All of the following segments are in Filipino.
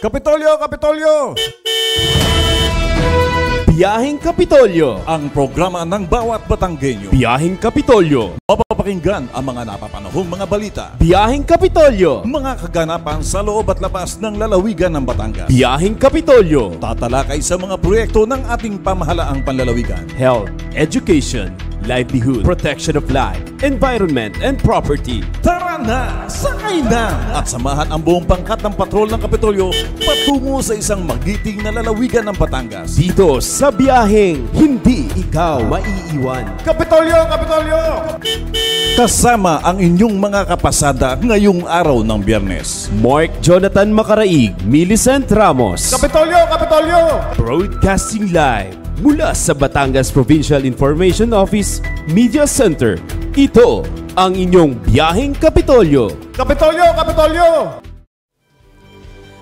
Kapitolyo, Kapitolyo! Biyaheng Kapitolyo. Ang programa ng bawat Batanggenyo. Biyaheng Kapitolyo. Mapapakinggan ang mga napapanahong mga balita. Biyaheng Kapitolyo. Mga kaganapan sa loob at labas ng lalawigan ng Batangas. Biyaheng Kapitolyo. Tatalakay sa mga proyekto ng ating pamahalaang panlalawigan. Health, education, livelihood, protection of life, environment, and property. Tara na! Sakay na! At samahan ang buong pangkat ng patrol ng Kapitolyo patungo sa isang magiting na lalawigan ng Batangas. Dito sa biyaheng hindi ikaw maiiwan. Kapitolyo! Kapitolyo! Kasama ang inyong mga kapasada ngayong araw ng Biyernes. Mark Jonathan Macaraig, Millicent Ramos. Kapitolyo! Kapitolyo! Broadcasting live mula sa Batangas Provincial Information Office Media Center. Ito ang inyong biyaheng Kapitolyo. Kapitolyo! Kapitolyo!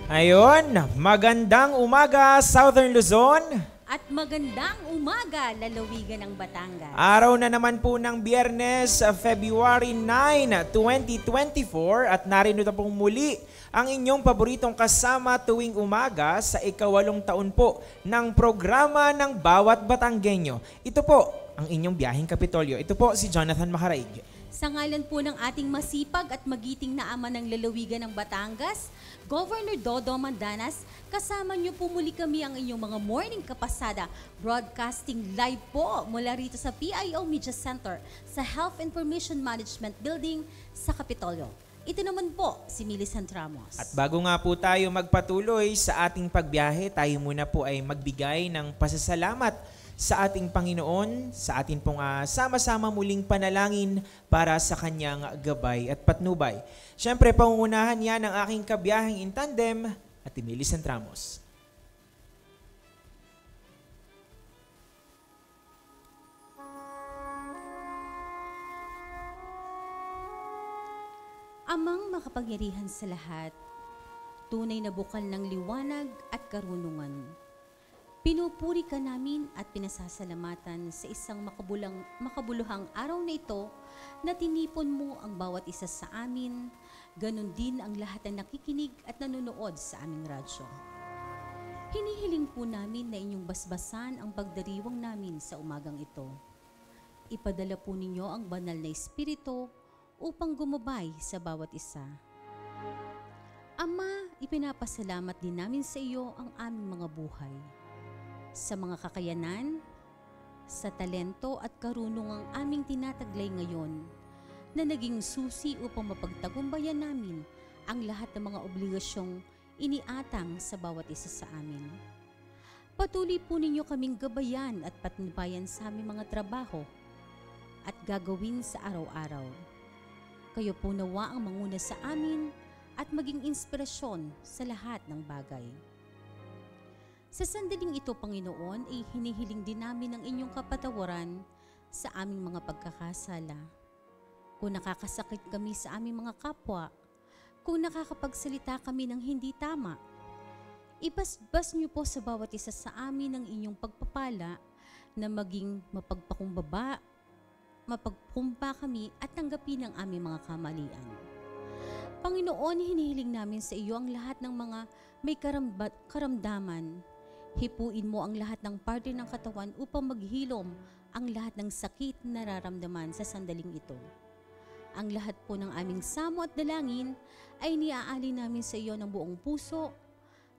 Ayun, magandang umaga Southern Luzon. At magandang umaga, lalawigan ng Batangas. Araw na naman po ng Biyernes, February 9, 2024 at narito na pong muli ang inyong paboritong kasama tuwing umaga sa ika-8 taon po ng programa ng bawat Batanggenyo. Ito po ang inyong biyaheng Kapitolyo. Ito po si Jonathan Macaraig. Sa ngalan po ng ating masipag at magiting na ama ng lalawigan ng Batangas, Governor Dodo Mandanas, kasama niyo po muli kami ang inyong mga morning kapasada, broadcasting live po mula rito sa PIO Media Center sa Health Information Management Building sa Kapitolyo. Ito naman po si Millicent Ramos. At bago nga po tayo magpatuloy sa ating pagbiyahe, tayo muna po ay magbigay ng pasasalamat sa ating Panginoon, sa atin pong sama-sama muling panalangin para sa kanyang gabay at patnubay. Siyempre, pangungunahan niya ng aking kabiyaheng in tandem at Millicent Ramos. Amang makapangyarihan sa lahat, tunay na bukal ng liwanag at karunungan. Pinupuri ka namin at pinasasalamatan sa isang makabuluhang araw na ito na tinipon mo ang bawat isa sa amin, ganun din ang lahat na nakikinig at nanonood sa aming radyo. Hinihiling po namin na inyong basbasan ang pagdiriwang namin sa umagang ito. Ipadala po ninyo ang banal na espiritu upang gumabay sa bawat isa. Ama, ipinapasalamat din namin sa iyo ang aming mga buhay. Sa mga kakayanan, sa talento at karunungang aming tinataglay ngayon na naging susi upang mapagtagumpayan namin ang lahat ng mga obligasyong iniatang sa bawat isa sa amin. Patuloy po ninyo kaming gabayan at patnubayan sa aming mga trabaho at gagawin sa araw-araw. Kayo po nawa ang manguna sa amin at maging inspirasyon sa lahat ng bagay. Sa sandaling ito, Panginoon, ay hinihiling din namin ang inyong kapatawaran sa aming mga pagkakasala. Kung nakakasakit kami sa aming mga kapwa, kung nakakapagsalita kami ng hindi tama, ibasbas niyo po sa bawat isa sa amin ang inyong pagpapala na maging mapagpakumbaba, mapagpumpa kami at tanggapin ang aming mga kamalian. Panginoon, hinihiling namin sa iyo ang lahat ng mga may karamdaman. Hipuin mo ang lahat ng parte ng katawan upang maghilom ang lahat ng sakit na nararamdaman sa sandaling ito. Ang lahat po ng aming samo at dalangin ay niaali namin sa iyo ng buong puso,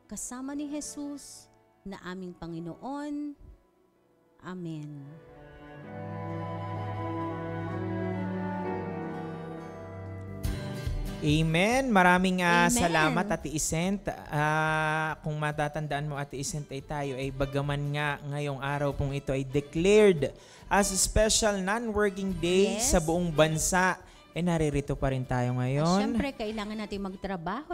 kasama ni Jesus na aming Panginoon. Amen. Amen. Maraming Amen. salamat, Ate Isent. Kung matatandaan mo, Ate Isent, ay tayo ay bagaman nga ngayong araw pong ito ay declared as a special non-working day sa buong bansa. Naririto pa rin tayo ngayon. At syempre, kailangan natin magtrabaho.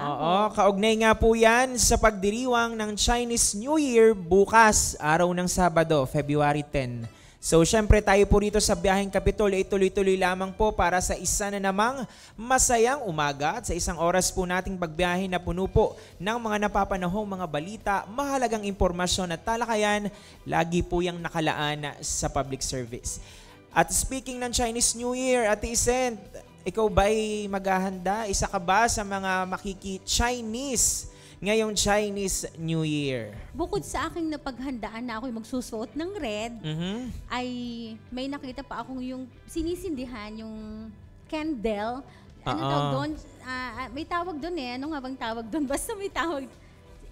Oo, kaugnay nga po yan sa pagdiriwang ng Chinese New Year bukas, araw ng Sabado, February 10. So, syempre tayo po rito sa Biyaheng Kapitolyo ay tuloy-tuloy lamang po para sa isa na namang masayang umaga at sa isang oras po nating pagbiyahe na puno po ng mga napapanahong mga balita, mahalagang impormasyon at talakayan, lagi po yung nakalaan sa public service. At speaking ng Chinese New Year, Ate Isent, ikaw ba ay maghahanda? Isa ka ba sa mga makiki-Chinese ngayong Chinese New Year? Bukod sa aking napaghandaan na ako'y magsusuot ng red, ay may nakita pa akong yung sinisindihan, yung candle. Ano tawag doon? May tawag doon eh. Ano nga bang tawag doon? Basta may tawag.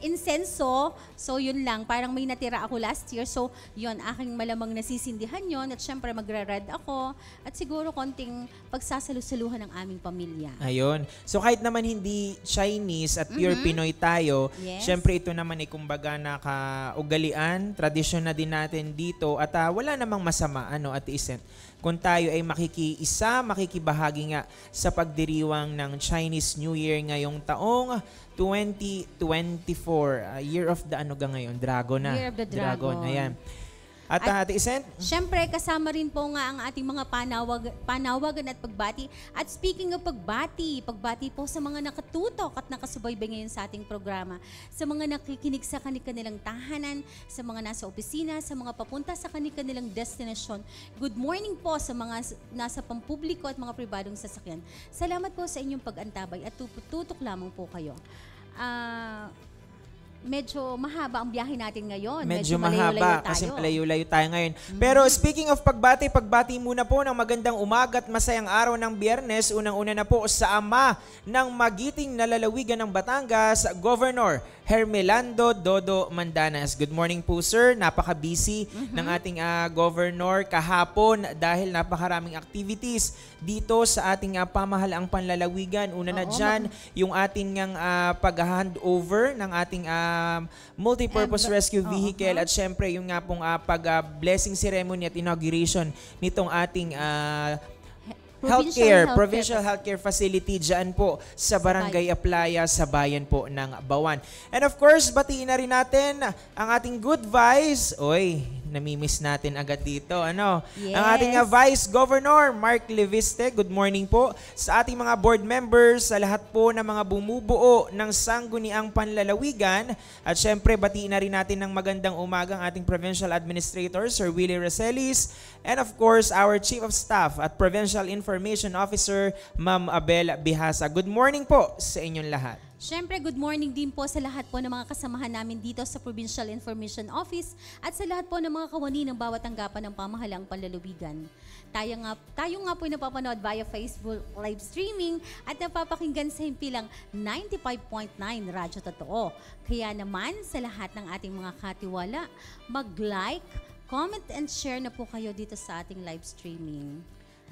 Insenso. So, yun lang. Parang may natira ako last year. So, yun. Aking malamang nasisindihan yun. At syempre, magra-red ako. At siguro konting pagsasalusaluhan ng aming pamilya. Ayun. So, kahit naman hindi Chinese at pure Pinoy tayo, Yes. syempre ito naman ay kumbaga nakaugalian, tradisyon na din natin dito. At wala namang masama, at isent. Kung tayo ay makikibahagi nga sa pagdiriwang ng Chinese New Year ngayong taong 2024, Year of the ngayon? Dragon na. Year of the Dragon. Ayan. At Ate Isent? Siyempre, kasama rin po nga ang ating mga panawagan at pagbati. At speaking of pagbati po sa mga nakatutok at nakasubaybay ngayon sa ating programa, sa mga nakikinig sa kanilang tahanan, sa mga nasa opisina, sa mga papunta sa kanilang destinasyon. Good morning po sa mga nasa pampubliko at mga pribadong sasakyan. Salamat po sa inyong pag-antabay at tutok lamang po kayo. Medyo mahaba ang biyahe natin ngayon. Medyo malayo-layo mahaba tayo. kasi malayo-layo tayo ngayon. Pero speaking of pagbati muna po ng magandang umaga at masayang araw ng Biyernes. Unang-una na po sa ama ng magiting na lalawigan ng Batangas, Governor Hermelando Dodo Mandanas. Good morning po, sir. Napaka-busy ng ating governor kahapon dahil napakaraming activities dito sa ating pamahalaang panlalawigan. Una na dyan, yung ating pag-handover ng ating multipurpose rescue vehicle at syempre yung nga pong pag-blessing ceremony at inauguration nitong ating provincial healthcare facility dyan po sa Barangay Aplaya sa bayan po ng Bawan. And of course, batiin na rin natin ang ating good vice. Oy, namimiss natin agad dito. Yes. Ang ating Vice Governor Mark Leviste. Good morning po sa ating mga board members, sa lahat po ng mga bumubuo ng Sangguniang Panlalawigan. At syempre, batiin na rin natin ng magandang umaga ang ating Provincial Administrator, Sir Willie Roselis. And of course, our Chief of Staff at Provincial Information Officer, Ma'am Abel Bihasa. Good morning po sa inyong lahat. Siyempre, good morning din po sa lahat po ng mga kasamahan namin dito sa Provincial Information Office at sa lahat po ng mga kawani ng bawat tanggapan ng pamahalaang panlalawigan. Tayo nga po napapanood via Facebook live streaming at napapakinggan sa himpilang 95.9 Radyo Totoo. Kaya naman sa lahat ng ating mga katiwala, mag-like, comment and share na po kayo dito sa ating live streaming.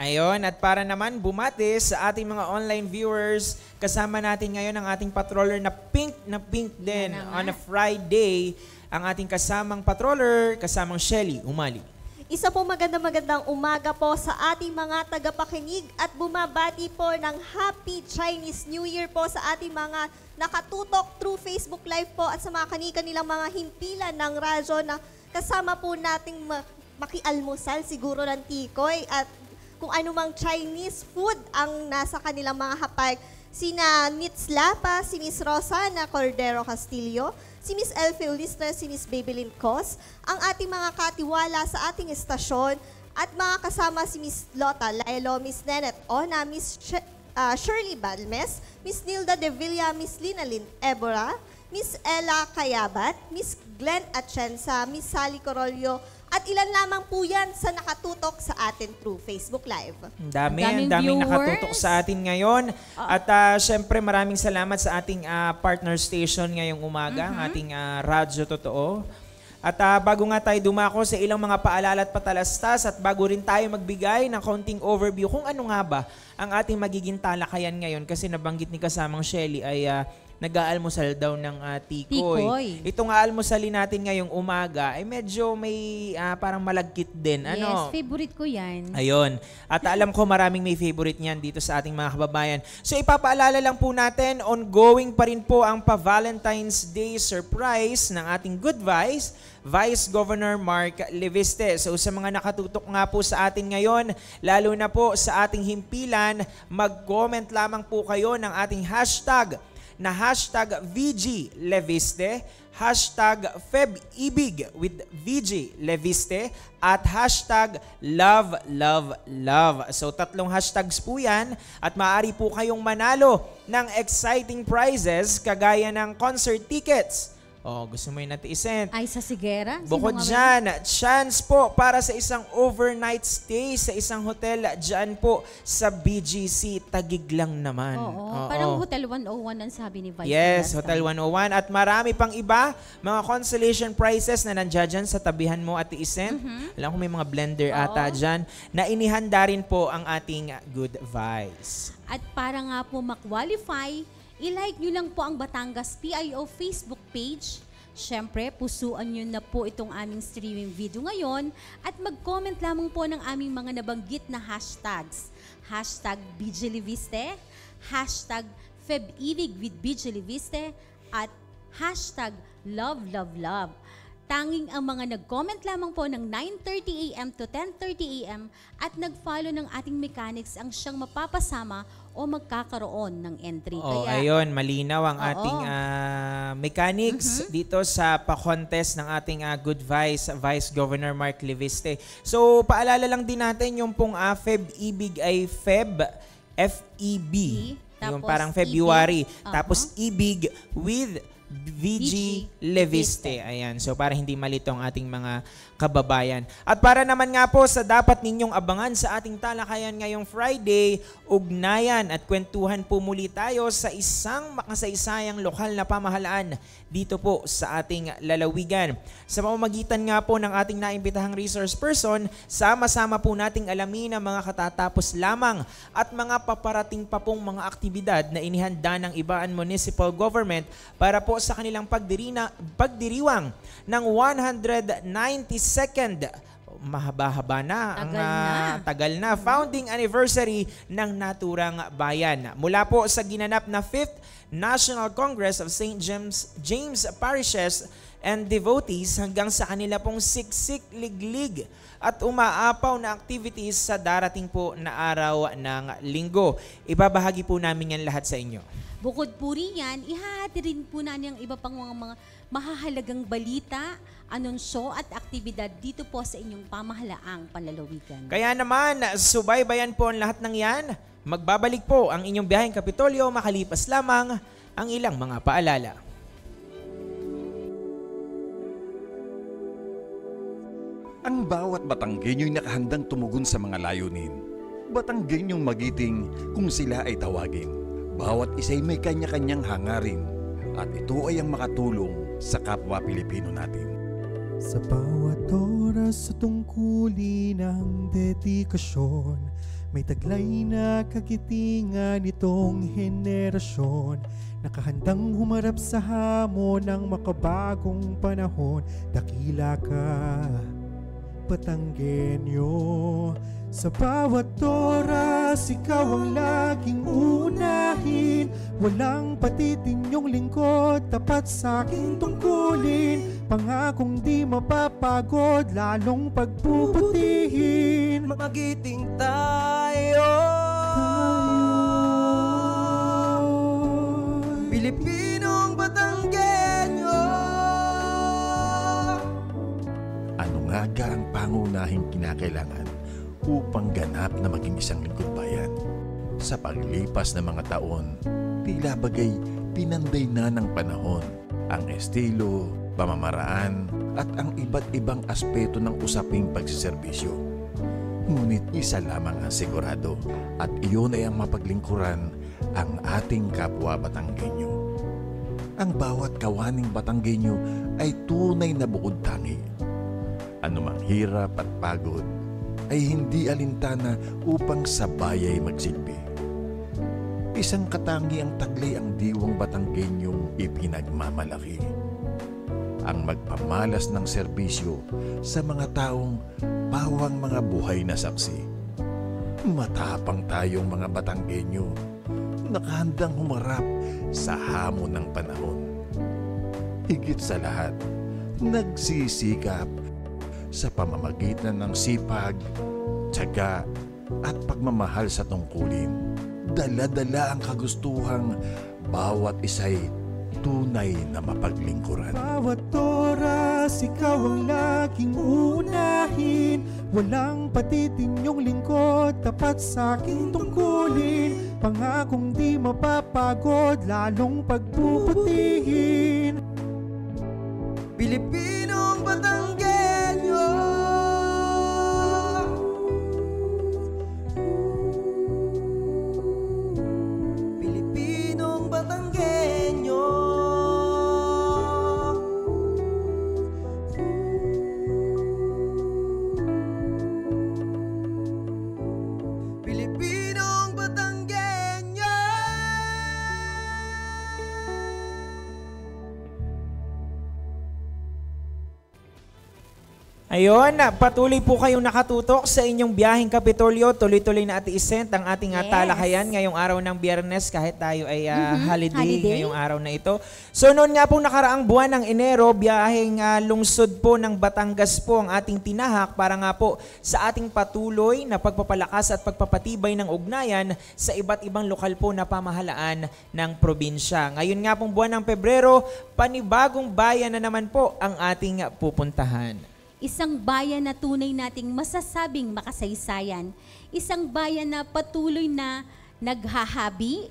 Ayun, at para naman bumati sa ating mga online viewers, kasama natin ngayon ang ating patroller na pink din on a Friday. Ang ating kasamang patroller, kasamang Shelly Umali. Isa po magandang umaga po sa ating mga tagapakinig at bumabati po ng Happy Chinese New Year po sa ating mga nakatutok through Facebook Live po at sa mga kanilang mga himpilan ng radyo na kasama po nating makialmusal siguro ng tikoy at kung anumang Chinese food ang nasa kanilang mga hapag. Sina Nitz Lapa, si Miss Rosana Cordero Castillo, si Miss Elfie Ulistres, si Miss Babylin Cos, ang ating mga katiwala sa ating estasyon at mga kasama si Miss Lota Laelo, Miss Nenet Ona, Miss Shirley Balmes, Miss Nilda De Villa, Miss Linalyn Ebora, Miss Ella Kayabat, Miss Glenn Atienza, Miss Sally Corolio, at ilan lamang po yan sa nakatutok sa atin through Facebook Live. Daming nakatutok sa atin ngayon. At syempre maraming salamat sa ating partner station ngayong umaga, ang ating Radyo Totoo. At bago nga tayo dumako sa ilang mga paalala at patalastas at bago rin tayo magbigay ng kaunting overview kung ano nga ba ang ating magiging talakayan ngayon kasi nabanggit ni kasamang Shelly ay nag-aalmusal daw ng tikoy. Itong aalmusalin natin ngayong umaga ay medyo may parang malagkit din. Yes, favorite ko yan. Ayun. At alam ko maraming may favorite niyan dito sa ating mga kababayan. So ipapaalala lang po natin, ongoing pa rin po ang pa-Valentine's Day surprise ng ating Good Vice Governor Mark Leviste. So sa mga nakatutok nga po sa atin ngayon, lalo na po sa ating himpilan, mag-comment lamang po kayo ng ating hashtag na hashtag VG Leviste, hashtag FebIbig with VG Leviste, at hashtag Love, Love, Love. So 3 hashtags po yan at maaari po kayong manalo ng exciting prizes kagaya ng concert tickets. Gusto mo yung natiisin? Ay, sa Sigera? Bukod dyan, chance po para sa isang overnight stay sa isang hotel dyan po sa BGC. Tagig lang naman. Oo, parang Hotel 101 ang sabi ni Vice. Yes, Hotel 101. At marami pang iba, mga consolation prizes na nandiyan dyan sa tabihan mo at tiisin. Alam ko may mga blender ata dyan na inihanda rin po ang ating Good Vibes. At para nga po ma-qualify, i-like nyo lang po ang Batangas PIO Facebook page. Siyempre, pusuan nyo na po itong aming streaming video ngayon at mag-comment lamang po ng aming mga nabanggit na hashtags. Hashtag BGLeviste, hashtag FebIbig with BGLeviste, at hashtag Love, Love, Love. Tanging ang mga nag-comment lamang po ng 9:30 AM to 10:30 AM at nag-follow ng ating mechanics ang siyang mapapasama o magkakaroon ng entry. Ayun, malinaw ang ating mechanics dito sa pa-contest ng ating Good Vice Governor Mark Leviste. So, paalala lang din natin yung pong FebIbig ay F-E-B. Yung parang February. Tapos Ibig with VG Leviste. Ayan. So para hindi malito ang ating mga kababayan. At para naman nga po sa dapat ninyong abangan sa ating talakayan ngayong Friday, ugnayan at kwentuhan po muli tayo sa isang makasaysayang lokal na pamahalaan dito po sa ating lalawigan. Sa pamamagitan nga po ng ating naimbitahang resource person, sama-sama po nating alamin ang mga katatapos lamang at mga paparating pa pong mga aktibidad na inihanda ng Ibaan Municipal Government para po sa kanilang pagdiriwang ng 192nd mahaba-haba na tagal na founding anniversary ng naturang bayan. Mula po sa ginanap na 5th National Congress of St. James Parishes and Devotees hanggang sa kanila pong siksik, liglig at umaapaw na activities sa darating po na araw ng linggo. Ibabahagi po namin yan lahat sa inyo. Bukod po riyan, ihahati rin po namin ang iba pang mga mahahalagang balita, anunsyo at aktibidad dito po sa inyong pamahalaang panlalawigan. Kaya naman, subaybayan po ang lahat ng yan. Magbabalik po ang inyong biyaheng Kapitolyo makalipas lamang ang ilang mga paalala. Ang bawat Batanggenyo'y nakahandang tumugon sa mga layunin. Batanggenyong magiting kung sila ay tawagin. Bawat isa'y may kanya-kanyang hangarin at ito ay ang makatulong sa kapwa Pilipino natin. Sa bawat oras sa tungkulin ng dedikasyon, may taglay na kagitingan itong henerasyon. Nakahandang humarap sa hamon ng makabagong panahon. Dakila ka, Batanggenyo. Sa bawat oras, ikaw ang laging unahin. Walang patitin yung lingkod, tapat sa aking tungkulin. Pangakong di mapapagod, lalong pagpuputihin. Magiting tayo, Pilipinong Batanggenyo. Ano nga ga ang pangunahing kinakailangan upang ganap na maging isang lingkod bayan? Sa paglipas ng mga taon, tila bagay pinanday na ng panahon ang estilo, pamamaraan at ang iba't ibang aspeto ng usaping pagsiservisyo. Ngunit isa lamang ang sigurado at iyon ay ang mapaglingkuran ang ating kapwa Batanggenyo. Ang bawat kawaning Batanggenyo ay tunay na bukod tangi. Anumang hirap at pagod ay hindi alintana upang sabayay magsilbi. Isang katangi ang taglay ang diwang Batanggenyong ipinagmamalaki. Ang magpamalas ng serbisyo sa mga taong pawang mga buhay na saksi. Matapang tayong mga Batanggenyo, nakahandang humarap sa hamon ng panahon. Higit sa lahat, nagsisikap sa pamamagitan ng sipag, tiyaga at pagmamahal sa tungkulin. dala-dala ang kagustuhang bawat isa'y tunay na mapaglingkuran. Bawat oras, ikaw ang laging uunahin. Walang patitin yung lingkod, tapat sa aking tungkulin. Pangakong di mapapagod, lalong pagpuputihin. Pilipinong Batanggenyo. Pilipinong Batanggenyo. Pilipinong Batanggenyo. Ayun, patuloy po kayong nakatutok sa inyong biyaheng Kapitolyo. Tuloy-tuloy na Ate ang ating Yes. talakayan ngayong araw ng Biyernes kahit tayo ay holiday ngayong araw na ito. So noon nga pong nakaraang buwan ng Enero, biyaheng lungsod po ng Batangas po ang ating tinahak para nga po sa ating patuloy na pagpapalakas at pagpapatibay ng ugnayan sa iba't ibang lokal po na pamahalaan ng probinsya. Ngayon nga pong buwan ng Pebrero, panibagong bayan na naman po ang ating pupuntahan. Isang bayan na tunay nating masasabing makasaysayan. Isang bayan na patuloy na naghahabi,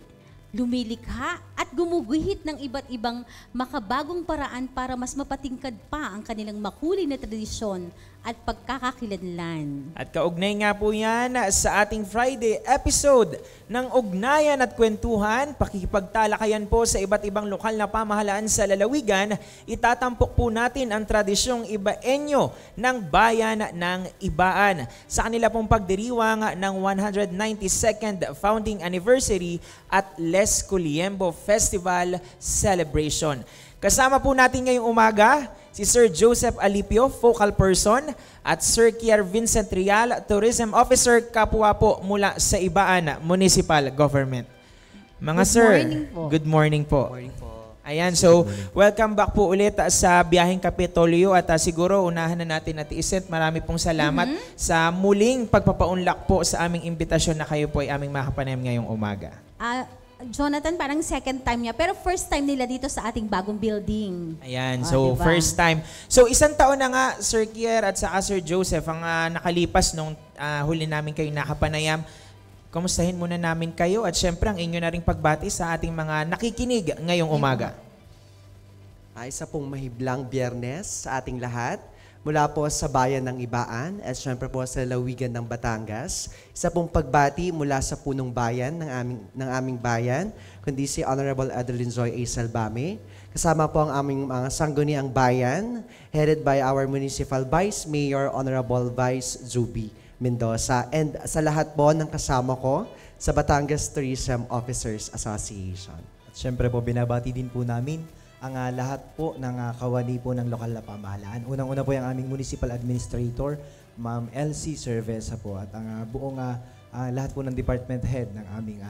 lumilikha at gumuguhit ng iba't ibang makabagong paraan para mas mapatingkad pa ang kanilang makulay na tradisyon at pagkakakilanlan. At kaugnay nga po yan sa ating Friday episode ng Ugnayan at Kwentuhan, pakikipagtalakayan po sa iba't ibang lokal na pamahalaan sa lalawigan, itatampok po natin ang tradisyong Ibaeño ng Bayan ng Ibaan sa kanila pong pagdiriwang ng 192nd Founding Anniversary at Les Culiembo Festival Celebration. Kasama po natin ngayong umaga si Sir Joseph Alipio, Focal Person, at Sir Kier Vincent Rial, Tourism Officer, kapwa po mula sa Ibaan Municipal Government. Mga good morning po. Ayan, so welcome back po ulit sa Biyaheng Kapitolyo at siguro unahan na natin at marami pong salamat sa muling pagpapaunlak po sa aming imbitasyon na kayo po ay aming makapanayam ngayong umaga. Jonathan, parang second time niya, pero first time nila dito sa ating bagong building. Ayan, so diba? first time. So isang taon na nga, Sir Kier at saka Sir Joseph, ang nakalipas nung huli namin kayo nakapanayam. Kumustahin muna namin kayo at syempre ang inyo na ring pagbati sa ating mga nakikinig ngayong umaga. Isa pong mahiblang Biyernes sa ating lahat. Mula po sa bayan ng Ibaan at syempre po sa lalawigan ng Batangas. Isa pong pagbati mula sa punong bayan ng aming bayan, kundi si Honorable Adeline Zoe A. Salbame. Kasama po ang aming mga sangguniang bayan, headed by our Municipal Vice Mayor, Honorable Vice Zubi Mendoza. And sa lahat po ng kasama ko sa Batangas Tourism Officers Association. At syempre po, binabati din po namin ang lahat po ng kawani po ng lokal na pamahalaan. Unang-una po yung aming Municipal Administrator, Ma'am Elsie Cerveza po, at ang buong lahat po ng department head ng aming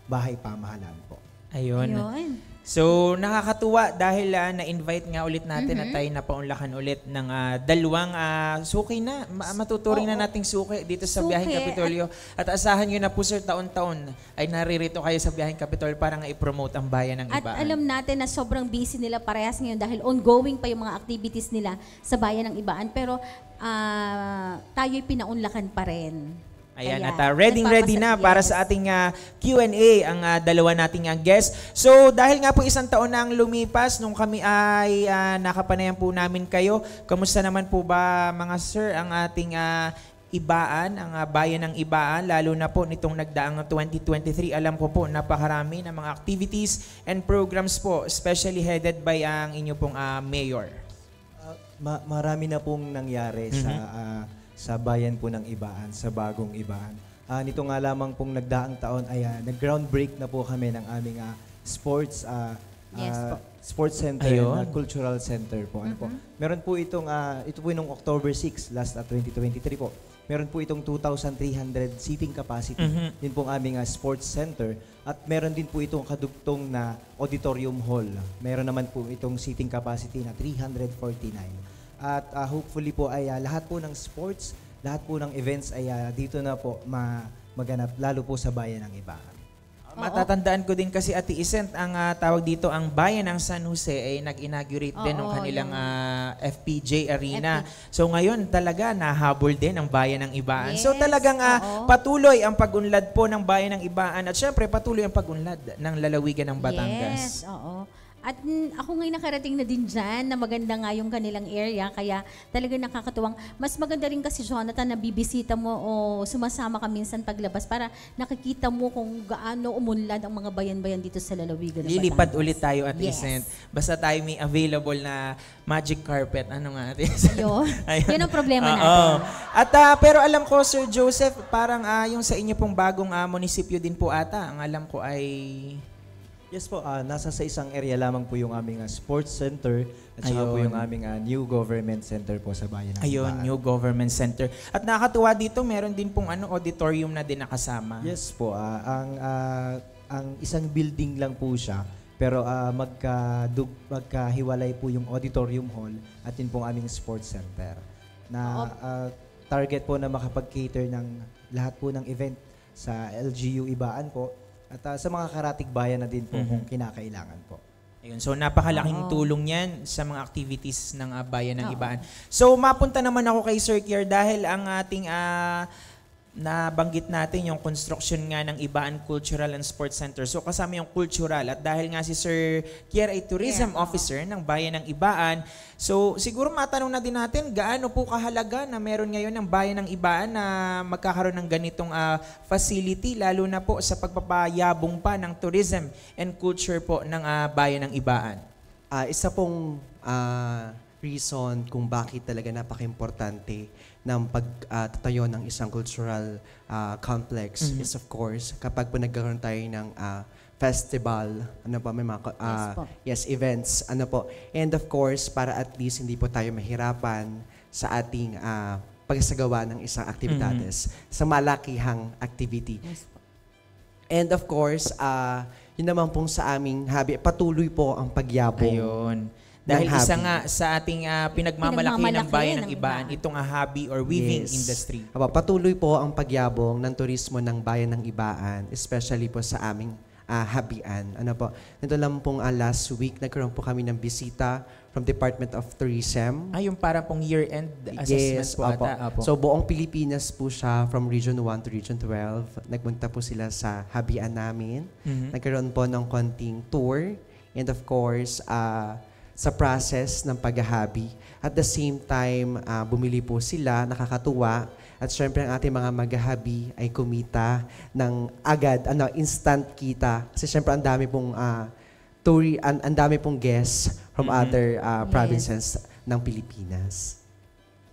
bahay pamahalaan po. Ayun. Ayun. So nakakatuwa dahil na-invite nga ulit natin at tayo napaunlakan ulit ng dalawang suki na, matuturing na nating suki dito sa Biyaheng Kapitolyo. At asahan nyo na po sir, taon-taon ay naririto kayo sa Biyaheng Kapitolyo para nga i-promote ang bayan ng Ibaan. At alam natin na sobrang busy nila parehas ngayon dahil ongoing pa yung mga activities nila sa bayan ng Ibaan. Pero tayo'y pinaunlakan pa rin. Ayan, Kaya, at ready na para sa ating Q&A ang dalawa nating guest. So dahil nga po isang taon na ang lumipas nung kami ay nakapanayam po namin kayo, kamusta naman po ba mga sir ang ating Ibaan, ang bayan ng Ibaan, lalo na po nitong nagdaang 2023. Alam ko po napakarami ng mga activities and programs po, especially headed by ang inyo pong mayor. Marami na pong nangyari sa bayan po ng Ibaan, sa bagong Ibaan. Nito nga lamang pong nagdaang taon ay nag-groundbreak na po kami ng aming sports sports center, cultural center po. Ano po? Meron po itong ito po nung October 6 last 2023 po. Meron po itong 2,300 seating capacity. Din pong aming sports center at meron din po itong kadugtong na auditorium hall. Meron naman po itong seating capacity na 349. At hopefully po ay lahat po ng sports, lahat po ng events ay dito na po maganap, lalo po sa bayan ng Ibaan. Matatandaan ko din kasi Ate Isent, ang tawag dito, ang bayan ng San Jose ay nag-inaugurate din ng Oo, kanilang yung FPJ Arena. So ngayon talaga nahabol din ang bayan ng Ibaan. So Yes, talagang oo. patuloy ang pag-unlad po ng bayan ng Ibaan at syempre patuloy ang pag-unlad ng lalawigan ng Batangas. Yes, oo. At ako ngayon nakarating na din dyan na maganda nga yung kanilang area. Kaya talaga nakakatuwang. Mas maganda rin kasi, Jonathan, na bibisita mo o sumasama ka minsan paglabas para nakikita mo kung gaano umunlad ang mga bayan-bayan dito sa lalawigan ng Lilipad Batangas. ulit tayo at Yes. Isent. Basta tayo may available na magic carpet. Ano nga Ate Yun. Ayun. Yun ang problema Oo. natin. At pero alam ko, Sir Joseph, parang yung sa inyo pong bagong munisipyo din po ata, ang alam ko ay... Yes po, nasa sa isang area lamang po yung aming sports center at saka po Ayun. yung aming new government center po sa bayan ng Ayun, Ibaan. New Government Center. At nakakatuwa dito, meron din pong auditorium na din nakasama. Yes po, ang isang building lang po siya pero magkahiwalay po yung auditorium hall at yun pong aming sports center na target po na makapag-cater ng lahat po ng event sa LGU Ibaan po at sa mga karatig bayan na din po kung kinakailangan po. Ayun, so napakalaking tulong yan sa mga activities ng bayan ng Ibaan. So mapunta naman ako kay Sir Kier dahil ang ating nabanggit natin yung construction nga ng Ibaan Cultural and Sports Center. So kasama yung cultural at dahil nga si Sir Kier ay tourism officer ng bayan ng Ibaan, so siguro matanong na din natin gaano po kahalaga na meron ngayon ng bayan ng Ibaan na magkakaroon ng ganitong facility lalo na po sa pagpapayabong pa ng tourism and culture po ng bayan ng Ibaan. Isa pong reason kung bakit talaga napaka-importante ng pagtatayo ng isang cultural complex is of course kapag po nagkaroon tayo ng festival, ano po, may mga events, ano po. And of course, para at least hindi po tayo mahirapan sa ating pagsagawa ng isang aktibidades sa malakihang activity. And of course, yun naman pong sa aming hobby, patuloy po ang pagyabong. Ayun. Dahil ng isa hobby. nga sa ating pinagmamalaki ng bayan ng ng Ibaan, Ibaan. itong hobby or weaving Yes. industry. Patuloy po ang pagyabong ng turismo ng bayan ng Ibaan, especially po sa aming habian. Ano po? Nito lang pong last week, nagkaroon po kami ng bisita from Department of Tourism. Ay, yung parang pong year-end assessment Yes, po opo. ata. Apo. So buong Pilipinas po siya from Region 1 to Region 12. Nagpunta po sila sa habian namin. Nagkaroon po ng konting tour. And of course, sa process ng paghahabi. At the same time, bumili po sila, nakakatuwa. At syempre ang ating mga maghahabi ay kumita ng agad, instant kita. Kasi syempre ang dami pong ang dami pong guests from other provinces ng Pilipinas.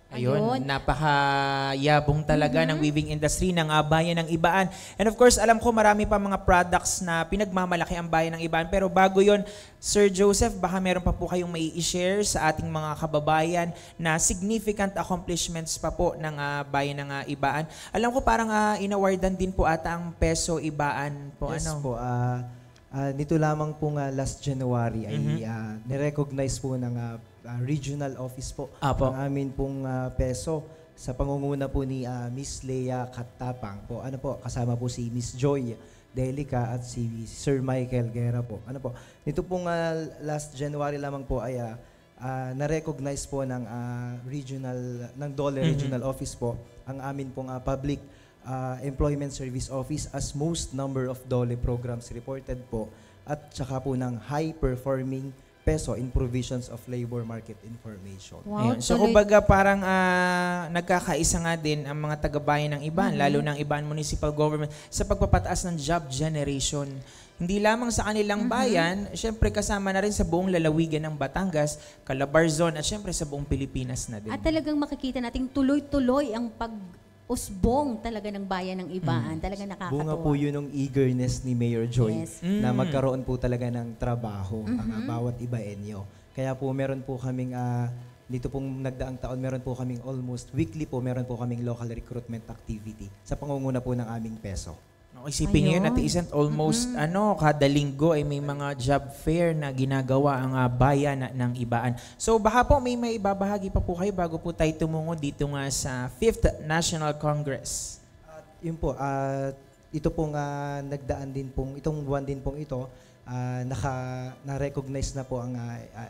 Ayun, napakayabong talaga ng weaving industry ng bayan ng Ibaan. And of course, alam ko marami pa mga products na pinagmamalaki ang bayan ng Ibaan. Pero bago yon, Sir Joseph, baka meron pa po kayong may i-share sa ating mga kababayan na significant accomplishments pa po ng bayan ng Ibaan. Alam ko parang inawardan din po ata ang Peso Ibaan po. Yes ano? po. Nito lamang po nga last January ay nirecognize po ng regional office po Apo. ang amin pong peso sa pangunguna po ni Miss Leia Katapang po. Ano po, kasama po si Miss Joy Delica at si Sir Michael Guerra po. Ano po, nito pong last January lamang po ay na-recognize po ng Dole Regional Office po ang amin pong public Employment Service Office as most number of DOLE programs reported po at saka po ng high performing peso in provisions of labor market information. Wow, Ayun. So tuloy- kumbaga parang nagkakaisa nga din ang mga taga-bayan ng Ibaan, lalo ng Ibaan Municipal Government sa pagpapataas ng job generation. Hindi lamang sa kanilang bayan, syempre kasama na rin sa buong lalawigan ng Batangas, Calabarzon at syempre sa buong Pilipinas na din. At talagang makikita nating tuloy-tuloy ang pag-usbong talaga ng bayan ng Ibaan. Talagang nakakatuwa. Bunga po yun ng eagerness ni Mayor Joy Yes. na magkaroon po talaga ng trabaho ang bawat ibaenyo. Kaya po meron po kaming, dito pong nagdaang taon, meron po kaming almost weekly po, meron po kaming local recruitment activity sa pangunguna po ng aming peso. Isipin niyo yun, Ayun. Ate Isent, almost kada linggo ay may mga job fair na ginagawa ang bayan ng Ibaan. So baka po may ibabahagi pa po kayo bago po tayo tumungo dito nga sa 5th National Congress. Yun po, ito pong nagdaan din pong, itong buwan din pong ito, na-recognize na po ang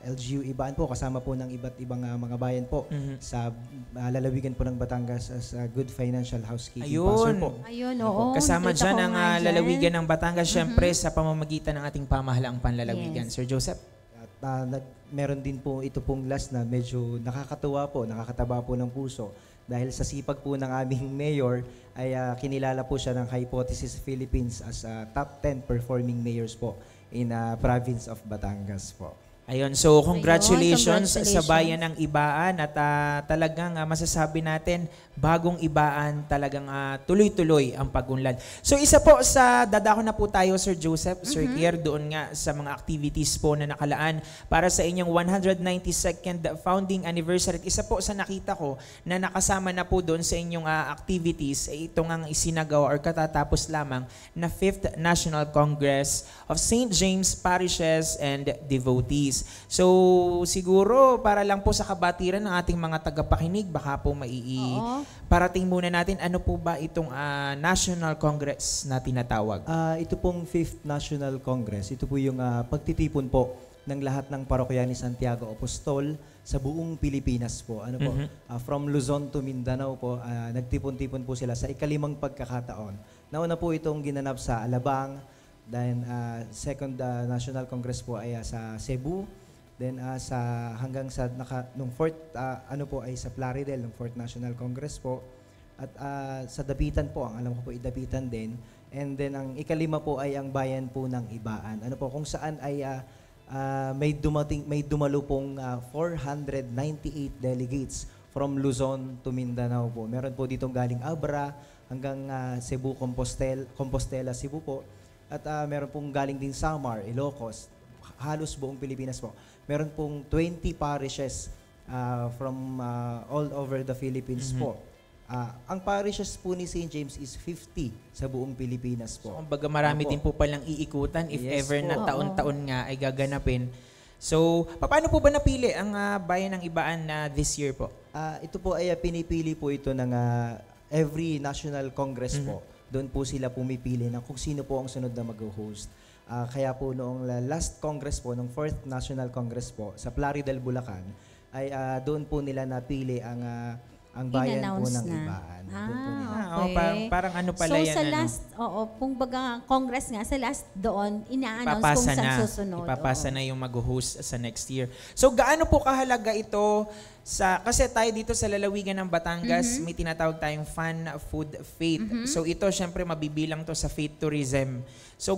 LGU Ibaan po, kasama po ng iba't ibang mga bayan po sa lalawigan po ng Batangas as a good financial housekeeping passer po. Ayun, oo. Kasama Nakita dyan ko ang nga dyan. lalawigan ng Batangas, syempre sa pamamagitan ng ating pamahalaang panlalawigan. Yes. Sir Joseph? At meron din po ito pong last na medyo nakakatuwa po, nakakataba po ng puso. Dahil sa sipag po ng aming mayor, ay kinilala po siya ng Hypothesis Philippines as top 10 performing mayors po in province of Batangas po. Ayun, so congratulations sa congratulations. bayan ng Ibaan at talagang masasabi natin bagong Ibaan talagang tuloy-tuloy ang pagunlad. So isa po sa dadako na po tayo Sir Joseph, Sir Kier, doon nga sa mga activities po na nakalaan para sa inyong 192nd founding anniversary. At isa po sa nakita ko na nakasama na po doon sa inyong activities ay ito ngang isinagawa or katatapos lamang na 5th National Congress of St. James Parishes and Devotees. So, siguro, para lang po sa kabatiran ng ating mga tagapakinig, baka po parating muna natin, ano po ba itong National Congress na tinatawag? Ito pong 5th National Congress, ito po yung pagtitipon po ng lahat ng parokya ni Santiago Apostol sa buong Pilipinas po. Ano po? From Luzon to Mindanao po, nagtipon-tipon po sila sa ikalimang pagkakataon. Nauna po itong ginanap sa Alabang. Then second National Congress po ay sa Cebu. Then hanggang sa nung fourth ano po ay sa Plaridel, ng fourth National Congress po. At sa Dapitan po, ang alam ko po Dapitan din. And then ang ikalima po ay ang bayan po ng Ibaan. Ano po kung saan ay may dumalo pong 498 delegates from Luzon to Mindanao po. Meron po ditong galing Abra hanggang Cebu, Compostela, Cebu po. At meron pong galing din Samar, Ilocos, halos buong Pilipinas po. Meron pong 20 parishes from all over the Philippines po. Ang parishes po ni St. James is 50 sa buong Pilipinas po. Kumbaga marami din po palang iikutan if Yes ever po. na taon-taon nga ay gaganapin. So, paano po ba napili ang bayan ng Ibaan na this year po? Ito po ay pinipili po ito ng every National Congress po. Doon po sila pumipili ng kung sino po ang sunod na mag-host. Kaya po noong last Congress po, noong 4th National Congress po, sa Plaridel, Bulacan, ay doon po nila napili ang bayan po ng Ibaan. Doon po nila. Okay. Parang ano pala so, yan? sa last, kung baga Congress nga, sa last doon, ina-announce kung Ipapasa saan na. susunod. Ipapasa na yung mag-host sa next year. So, gaano po kahalaga ito kasi tayo dito sa lalawigan ng Batangas, may tinatawag tayong Fun Food Faith. So, ito syempre mabibilang to sa faith tourism. So,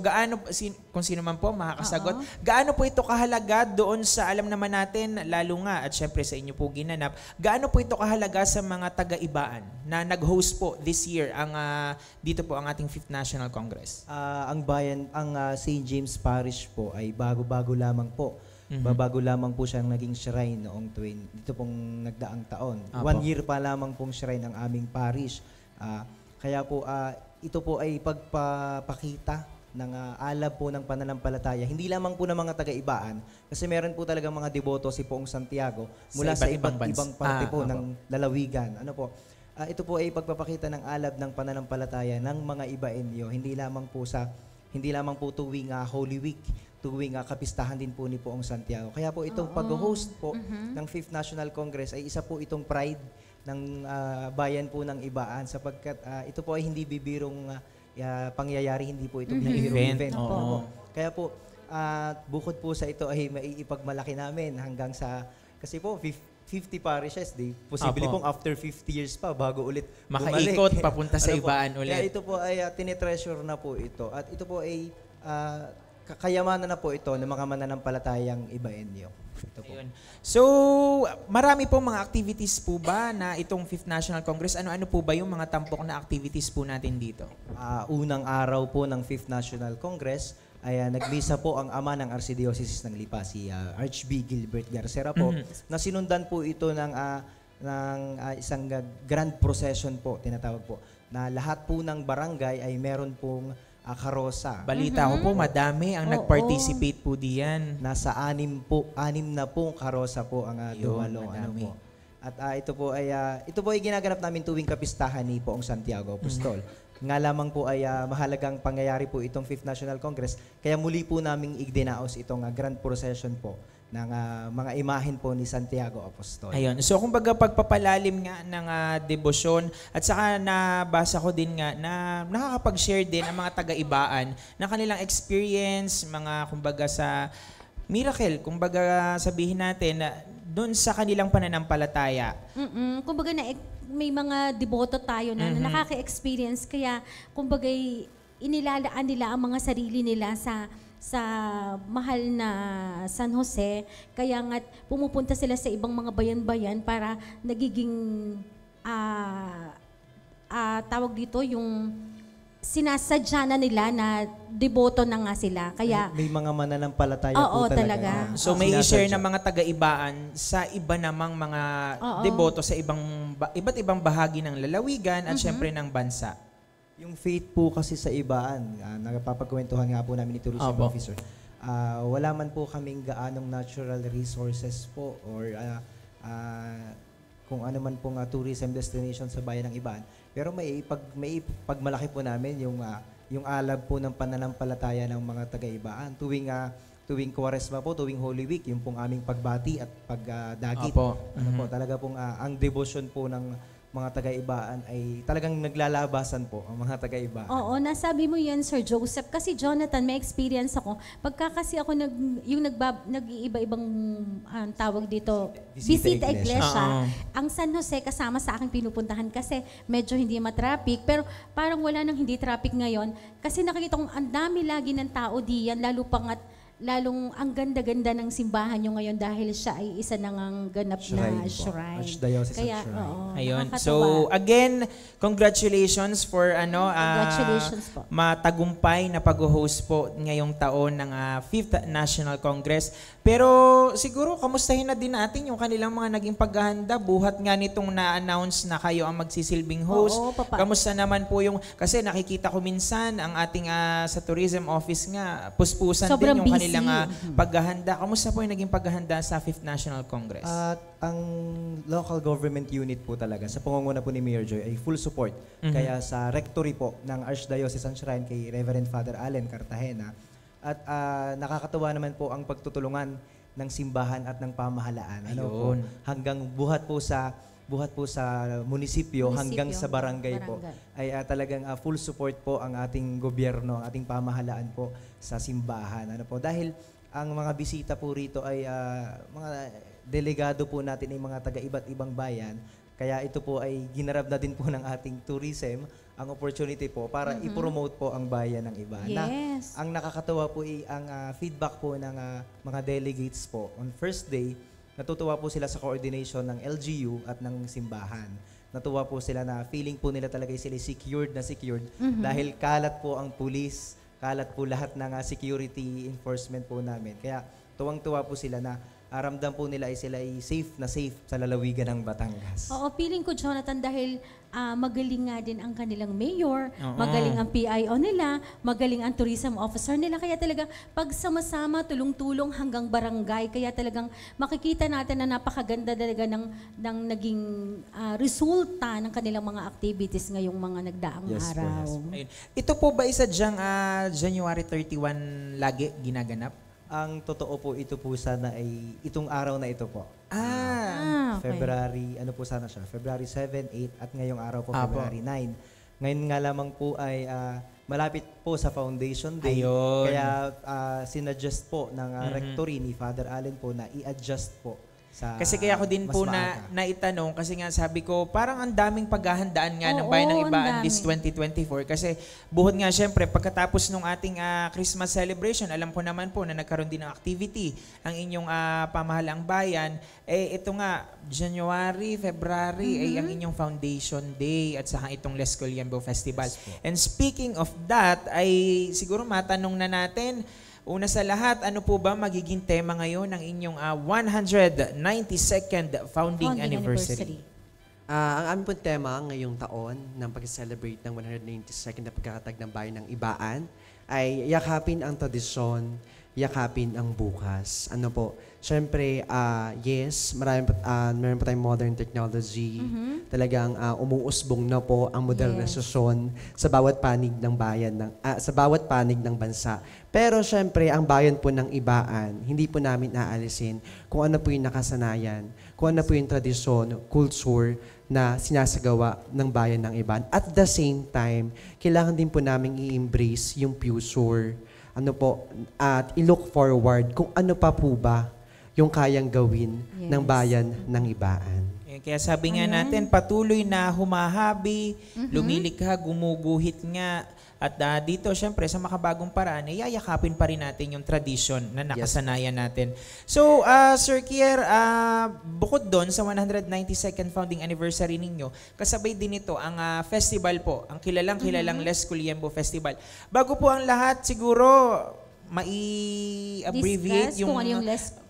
kung sino man po makakasagot, gaano po ito kahalaga doon sa, alam naman natin, lalo nga, at syempre sa inyo po ginanap, gaano po ito kahalaga sa mga taga-Ibaan na nag-host po this year dito po ang ating 5th National Congress? Ang St. James Parish po ay bago-bago lamang po. Babago lamang po siyang naging shrine noong dito pong nagdaang taon. Apo. 1 year pa lamang pong shrine ang aming parish. Kaya po ito po ay pagpapakita ng alab po ng pananampalataya. Hindi lamang po ng mga taga-Ibaan kasi meron po talagang mga deboto si Poong Santiago mula sa iba't ibang parte po ng lalawigan. Ano po? Ito po ay pagpapakita ng alab ng pananampalataya ng mga Ibaenyo. Hindi lamang po tuwing Holy Week, tuwing kapistahan din po ni Poong Santiago. Kaya po itong pag-host po ng 5th National Congress ay isa po itong pride ng bayan po ng Ibaan sapagkat ito po ay hindi bibirong pangyayari, hindi po ito bibirong event. Oo. Kaya po bukod po sa ito ay maiipagmalaki namin hanggang sa kasi po 50 parishes, posible Apo. pong after 50 years pa bago ulit Makaikot bumalik. papunta sa Ano po? Ibaan ulit. Kaya ito po ay tinitreasure na po ito. At ito po ay kayamanan na po ito ng mga mananampalatayang Ibaenyo. Ito po. Ayun. So, marami pong mga activities po ba na itong 5th National Congress? Ano-ano po ba yung mga tampok na activities po natin dito? Unang araw po ng 5th National Congress ay nagmisa po ang ama ng Archdiocese ng Lipa, si Archbishop Gilbert Garcera po, na sinundan po ito ng isang grand procession po, tinatawag po, na lahat po ng barangay ay meron pong karosa. Balita ko po, madami ang nag-participate po diyan. Nasa anim na pong karosa po ang dumalo. madami. At ito po ay ginaganap namin tuwing kapistahan ni Poong Santiago Apostol. nga lamang po ay mahalagang pangyayari po itong 5th National Congress. Kaya muli po naming igdinaos itong grand procession po ng mga imahen po ni Santiago Apostol. Ayun. So, kumbaga pagpapalalim nga ng debosyon at saka nabasa ko din nga na nakakapag-share din ang mga taga-ibaan ng kanilang experience, mga kumbaga sa miracle, kumbaga sabihin natin na doon sa kanilang pananampalataya. Kumbaga may mga deboto tayo na nakaka-experience, kaya kumbaga inilalaan nila ang mga sarili nila sa mahal na San Jose, kaya nga pumupunta sila sa ibang mga bayan-bayan para nagiging tawag dito yung sinasadya na nila na deboto na nga sila. Kaya May mga mananampalataya Oo, po talaga. talaga. So may i-share ng mga taga-ibaan sa iba namang mga deboto sa iba't ibang bahagi ng lalawigan at syempre ng bansa. Yung faith po kasi sa ibaan, nagpapagkwentuhan nga po namin ni tourism Opo. officer, wala man po kaming gaanong natural resources po or kung ano man pong tourism destination sa bayan ng ibaan. Pero may pagmalaki po namin yung alab po ng pananampalataya ng mga taga-ibaan. Tuwing Kwaresma po, tuwing Holy Week, yung pong aming pagbati at pagdagit. Opo. Talaga pong ang devotion po ng mga taga-ibaan ay talagang naglalabasan po ang mga taga-ibaan. Oo, nasabi mo yan, Sir Joseph. Kasi Jonathan, may experience ako. Pagka kasi ako nag-iiba-ibang tawag dito, Visita Visita Iglesia. Iglesia, ang San Jose kasama sa aking pinupuntahan kasi medyo hindi matraffic. Pero parang wala nang hindi traffic ngayon. Kasi nakikita kong ang dami lagi ng tao diyan, lalong ang ganda-ganda ng simbahan nyo ngayon dahil siya ay isa nang ganap na shrine. Archdiocese Kaya, Shrine. oo, Ayun. nakakatuwa. So again, congratulations for Congratulations po. matagumpay na pag-host po ngayong taon ng 5th National Congress. Pero siguro kamustahin na din natin yung kanilang mga naging paghahanda buhat nga nitong na-announce na kayo ang magsisilbing host. Oo, papa. Kamusta naman po yung kasi nakikita ko minsan ang ating sa tourism office nga puspusan Sobrang din yung busy. kanilang paghahanda. Kamusta po yung naging paghahanda sa 5th National Congress? At ang local government unit po talaga, sa pangunguna po ni Mayor Joy, ay full support. Kaya sa rectory po ng Archdiocese Shrine kay Reverend Father Allen Cartagena, at nakakatuwa naman po ang pagtutulungan ng simbahan at ng pamahalaan. Ayun. Hanggang buhat po sa munisipyo, hanggang sa barangay po, ay talagang full support po ang ating gobyerno, ang ating pamahalaan po sa simbahan. Dahil ang mga bisita po rito ay mga delegado po natin ay mga taga-iba't ibang bayan. Kaya ito po ay ginarap na din po ng ating tourism, ang opportunity po para i-promote po ang bayan ng iba. Yes. Ang nakakatawa po ay ang feedback po ng mga delegates po. On first day, natutuwa po sila sa coordination ng LGU at ng simbahan. Natuwa po sila na feeling po nila talaga sila secured dahil kalat po ang pulis, kalat po lahat ng security enforcement po namin. Kaya tuwang-tuwa po sila na ramdam po nila ay sila ay safe sa lalawigan ng Batangas. Oo, feeling ko, Jonathan, dahil magaling nga din ang kanilang mayor, Oo. magaling ang PIO nila, magaling ang tourism officer nila. Kaya talagang pagsama-sama, tulong-tulong hanggang barangay. Kaya talagang makikita natin na napakaganda talaga ng naging resulta ng kanilang mga activities ngayong mga nagdaang Yes po, araw. yes po. Ayun. Ito po ba isa dyang January 31 lagi ginaganap? Ang totoo po, ito po sana ay itong araw na ito po. Okay. February, po sana siya? February 7, 8 at ngayong araw po, Apo. February 9. Ngayon nga lamang po ay malapit po sa Foundation Day. Ayun. Kaya sinuggest po ng rectory ni Father Allen po na i-adjust po sa Kasi kaya ako din mas po maaga. naitanong kasi nga sabi ko parang ang daming paghahandaan nga ng Oo, Bayan ng ang Ibaan dami. this 2024 kasi buhat nga syempre pagkatapos nung ating Christmas celebration, alam ko naman po na nagkaroon din ng activity ang inyong pamahalaang bayan. Ito nga, January, February ay ang inyong Foundation Day at saka itong Les Colyambo Festival. And speaking of that, ay siguro matanong na natin, una sa lahat, ano po ba magiging tema ngayon ng inyong 192nd founding anniversary? Ang aming pong tema ngayong taon ng pag-celebrate ng 192nd na pagkakatag ng Bayan ng Ibaan ay yakapin ang tradisyon yakapin ang bukas. Ano po? Siyempre, yes, meron pa tayong modern technology. Talagang umuusbong na po ang modernisasyon sa bawat panig ng bayan, sa bawat panig ng bansa. Pero siyempre, ang bayan po ng Ibaan, hindi po namin aalisin kung ano po yung nakasanayan, kung ano po yung tradisyon, culture na sinasagawa ng bayan ng Ibaan. At the same time, kailangan din po namin i-embrace yung future. Ano po, at i-look forward kung ano pa po ba yung kayang gawin ng bayan ng Ibaan. Kaya sabi nga natin, patuloy na humahabi, lumilikha, gumuguhit nga. At dito, syempre, sa makabagong paraan, yayakapin pa rin natin yung tradition na nakasanayan natin. So, Sir Kier, bukod doon sa 192nd founding anniversary ninyo, kasabay din ito ang festival po, ang kilalang Les Culiembo Festival. Bago po ang lahat, siguro, mai-abbreviate Discuss yung,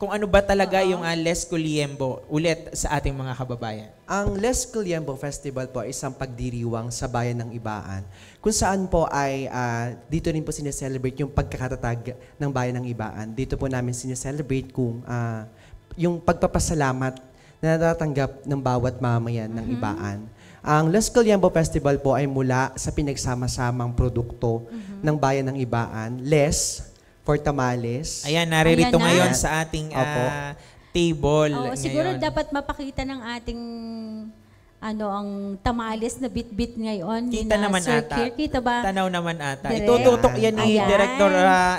kung ano ba talaga yung Les Culiembo ulit sa ating mga kababayan. Ang Les Culiembo Festival po ay isang pagdiriwang sa bayan ng Ibaan, kung saan po ay dito rin po sineselebrate yung pagkakatatag ng bayan ng Ibaan. Dito po namin sineselebrate kung yung pagpapasalamat na natatanggap ng bawat mamayan ng Ibaan. Ang Les Culiembo Festival po ay mula sa pinagsama-samang produkto ng bayan ng Ibaan. Les for tamales. Ayan, naririto Ayan na. ngayon sa ating table. Oo, siguro ngayon. dapat mapakita ng ating ang tamales na bit-bit ngayon. Kita naman Sir ata. Kier. Kita ba? Tanaw naman ata. Direct? Itututok yan ni Ayan. Director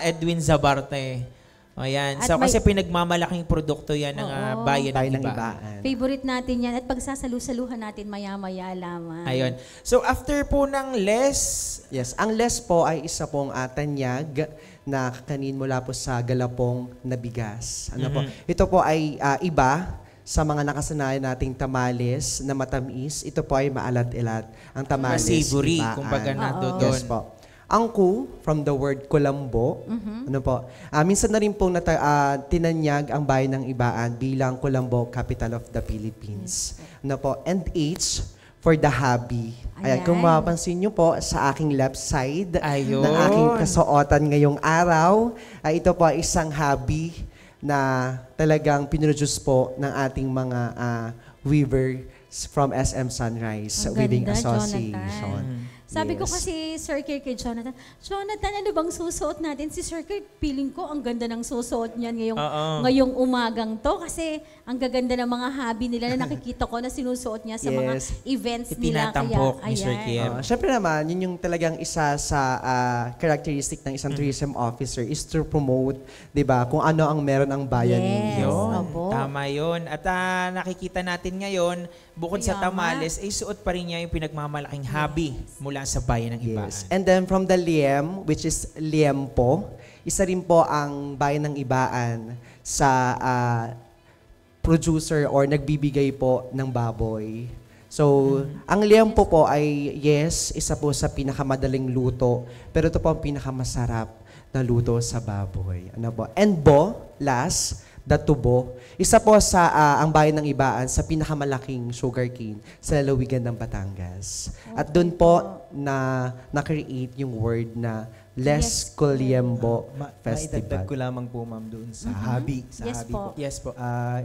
Edwin Zabarte. Ayan. At So, kasi pinagmamalaking produkto yan ng bayan ng Ibaan. Favorite natin yan at pagsasalu-saluhan natin maya-maya lamang. Ayun. So, after po ng Les, Yes, ang les po ay isa pong tanyag na kakanin mula po sa galapong na bigas. Ano po? Ito po ay iba sa mga nakasanayan nating tamales na matamis. Ito po ay maalat-ilat. Ang tamales, savory, Ibaan. kumbaga na Yes po. Ang ku, from the word kulambo, ano po, minsan na rin pong tinanyag ang bayan ng Ibaan bilang Kulambo, capital of the Philippines. Ano po, and H for the hobby. Ayan, kung mapapansin nyo po sa aking left side Ayun. ng aking kasuotan ngayong araw, ito po ay isang hobby na talagang pinroduce po ng ating mga weavers from SM Sunrise Ang Weaving ganda, Association. Jonathan. Sabi ko kasi, Sir Kier, kay Jonathan, ano bang susuot natin? Si Sir Kier, feeling ko, ang ganda ng susuot niyan ngayong umagang to. Kasi ang gaganda ng mga hobby nila na nakikita ko na sinusuot niya sa mga events nila. Tinatampok ni Sir Kier. Siyempre naman, yun yung talagang isa sa characteristic ng isang tourism officer is to promote, di ba, kung ano ang meron ang bayan ninyo. Yun. Tama yun. At nakikita natin ngayon, bukod sa tamales, ay suot pa rin niya yung pinagmamalaking hobby mula sa bayan ng Ibaan. Yes. And then from the Liem, which is Liempo, isa rin po ang bayan ng Ibaan sa producer or nagbibigay po ng baboy. So, ang Liempo po ay, yes, isa po sa pinakamadaling luto, pero ito po ang pinakamasarap na luto sa baboy. Ano po? And Bo, last, the tubo, isa po sa ang bayan ng Ibaan sa pinakamalaking sugarcane sa lalawigan ng Batangas. At doon po na-create yung word na Les Culiembo Festival. Maidagdag ko lamang po, ma'am, doon sa hobby. Sa Yes hobby po. po. Yes po.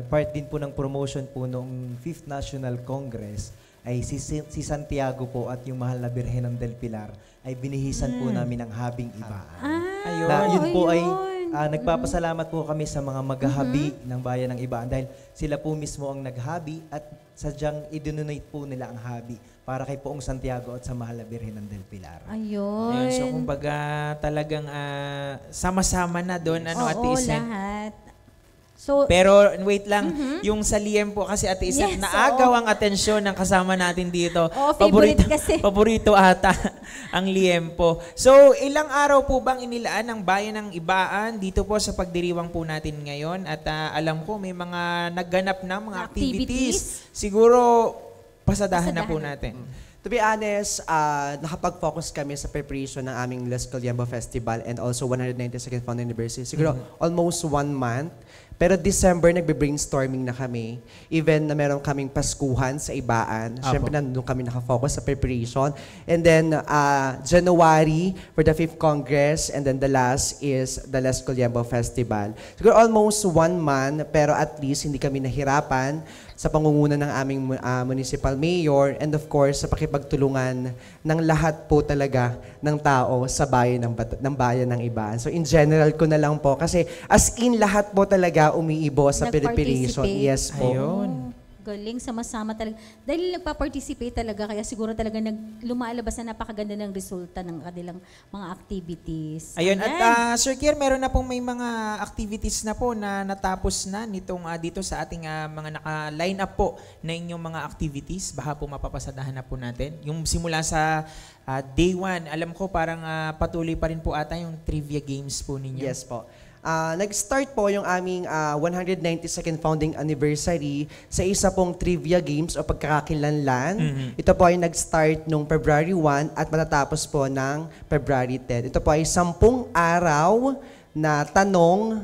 Part din po ng promotion po noong 5th National Congress ay si Santiago po at yung mahal na Birhen ng Del Pilar ay binihisan po namin ng habing Ibaan. Ayun. Na yun po ay ayun. nagpapasalamat po kami sa mga maghahabi ng bayan ng Ibaan dahil sila po mismo ang naghabi at sadyang idonate po nila ang habi para kay Poong Santiago at sa mahal na Birhen ng Del Pilar. Ayun. Ayun. So, kumbaga talagang sama-sama na doon, Ate Isen. Lahat. So, Pero wait lang, yung sa Liem po kasi Ate Isen, Yes, naagaw ang atensyon ng kasama natin dito. Oo, favorite kasi. Paborito ata ang Liem po. So, ilang araw po bang inilaan ng bayan ng Ibaan dito po sa pagdiriwang po natin ngayon? At alam ko may mga nagganap na mga activities. Siguro, pasadahan na po natin. To be honest, nakapag-focus kami sa preparation ng aming Les Culiembo Festival and also 192nd Founding Anniversary. Siguro almost 1 month. Pero December, nagbe-brainstorming na kami. Even na meron kaming Paskuhan sa Ibaan. Siyempre, nandun kami nakafocus sa preparation. And then, January for the 5th Congress. And then the last is the Les Colyembo Festival. Siguro almost 1 month, pero at least hindi kami nahirapan sa pangunguna ng aming municipal mayor and of course sa pakipagtulungan ng lahat po talaga ng tao sa bayan ng Ibaan. So in general ko na lang po kasi as in lahat po talaga umiibo sa preparation. Yes po. Ayun. Galing, sama-sama talaga. Dahil nagpa-participate talaga, kaya siguro talaga lumalabas na napakaganda ng resulta ng kanilang mga activities. Ayun. At Sir Kier, meron na pong may mga activities na po na natapos na nitong dito sa ating mga naka-line up po na inyong mga activities. Baka po mapapasadahan na po natin. Yung simula sa day 1, alam ko parang patuloy pa rin po ata yung trivia games po ninyo. Yes po. Nag-start po yung aming 192nd founding anniversary sa isa pong trivia games o pagkakakilanlan. Ito po ay nag-start nung February 1 at matatapos po ng February 10. Ito po ay 10 araw na tanong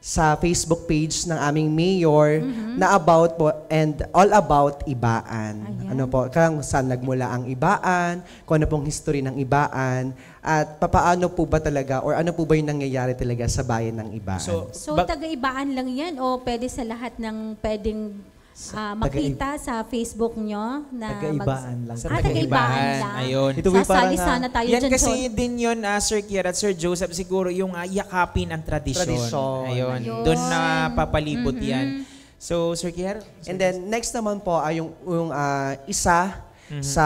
sa Facebook page ng aming mayor na about po and all about Ibaan. Ayan. Ano po, kung saan nagmula ang Ibaan, kung ano pong history ng Ibaan, at papaano po ba talaga or ano po ba yung nangyayari talaga sa bayan ng Ibaan. So taga-Ibaan lang yan o pwede sa lahat ng pwedeng makita sa Facebook nyo? Na Taga-Ibaan lang. Taga-Ibaan lang. Ayun. Ito ba Sasali parang, sana tayo Yan dyan. kasi din yun, Sir Kier at Sir Joseph, siguro yung yakapin ang tradisyon. Tradisyon. Ayun. Ayun. Doon na papalibot yan. So, Sir Kier? And then next naman po ay yung isa sa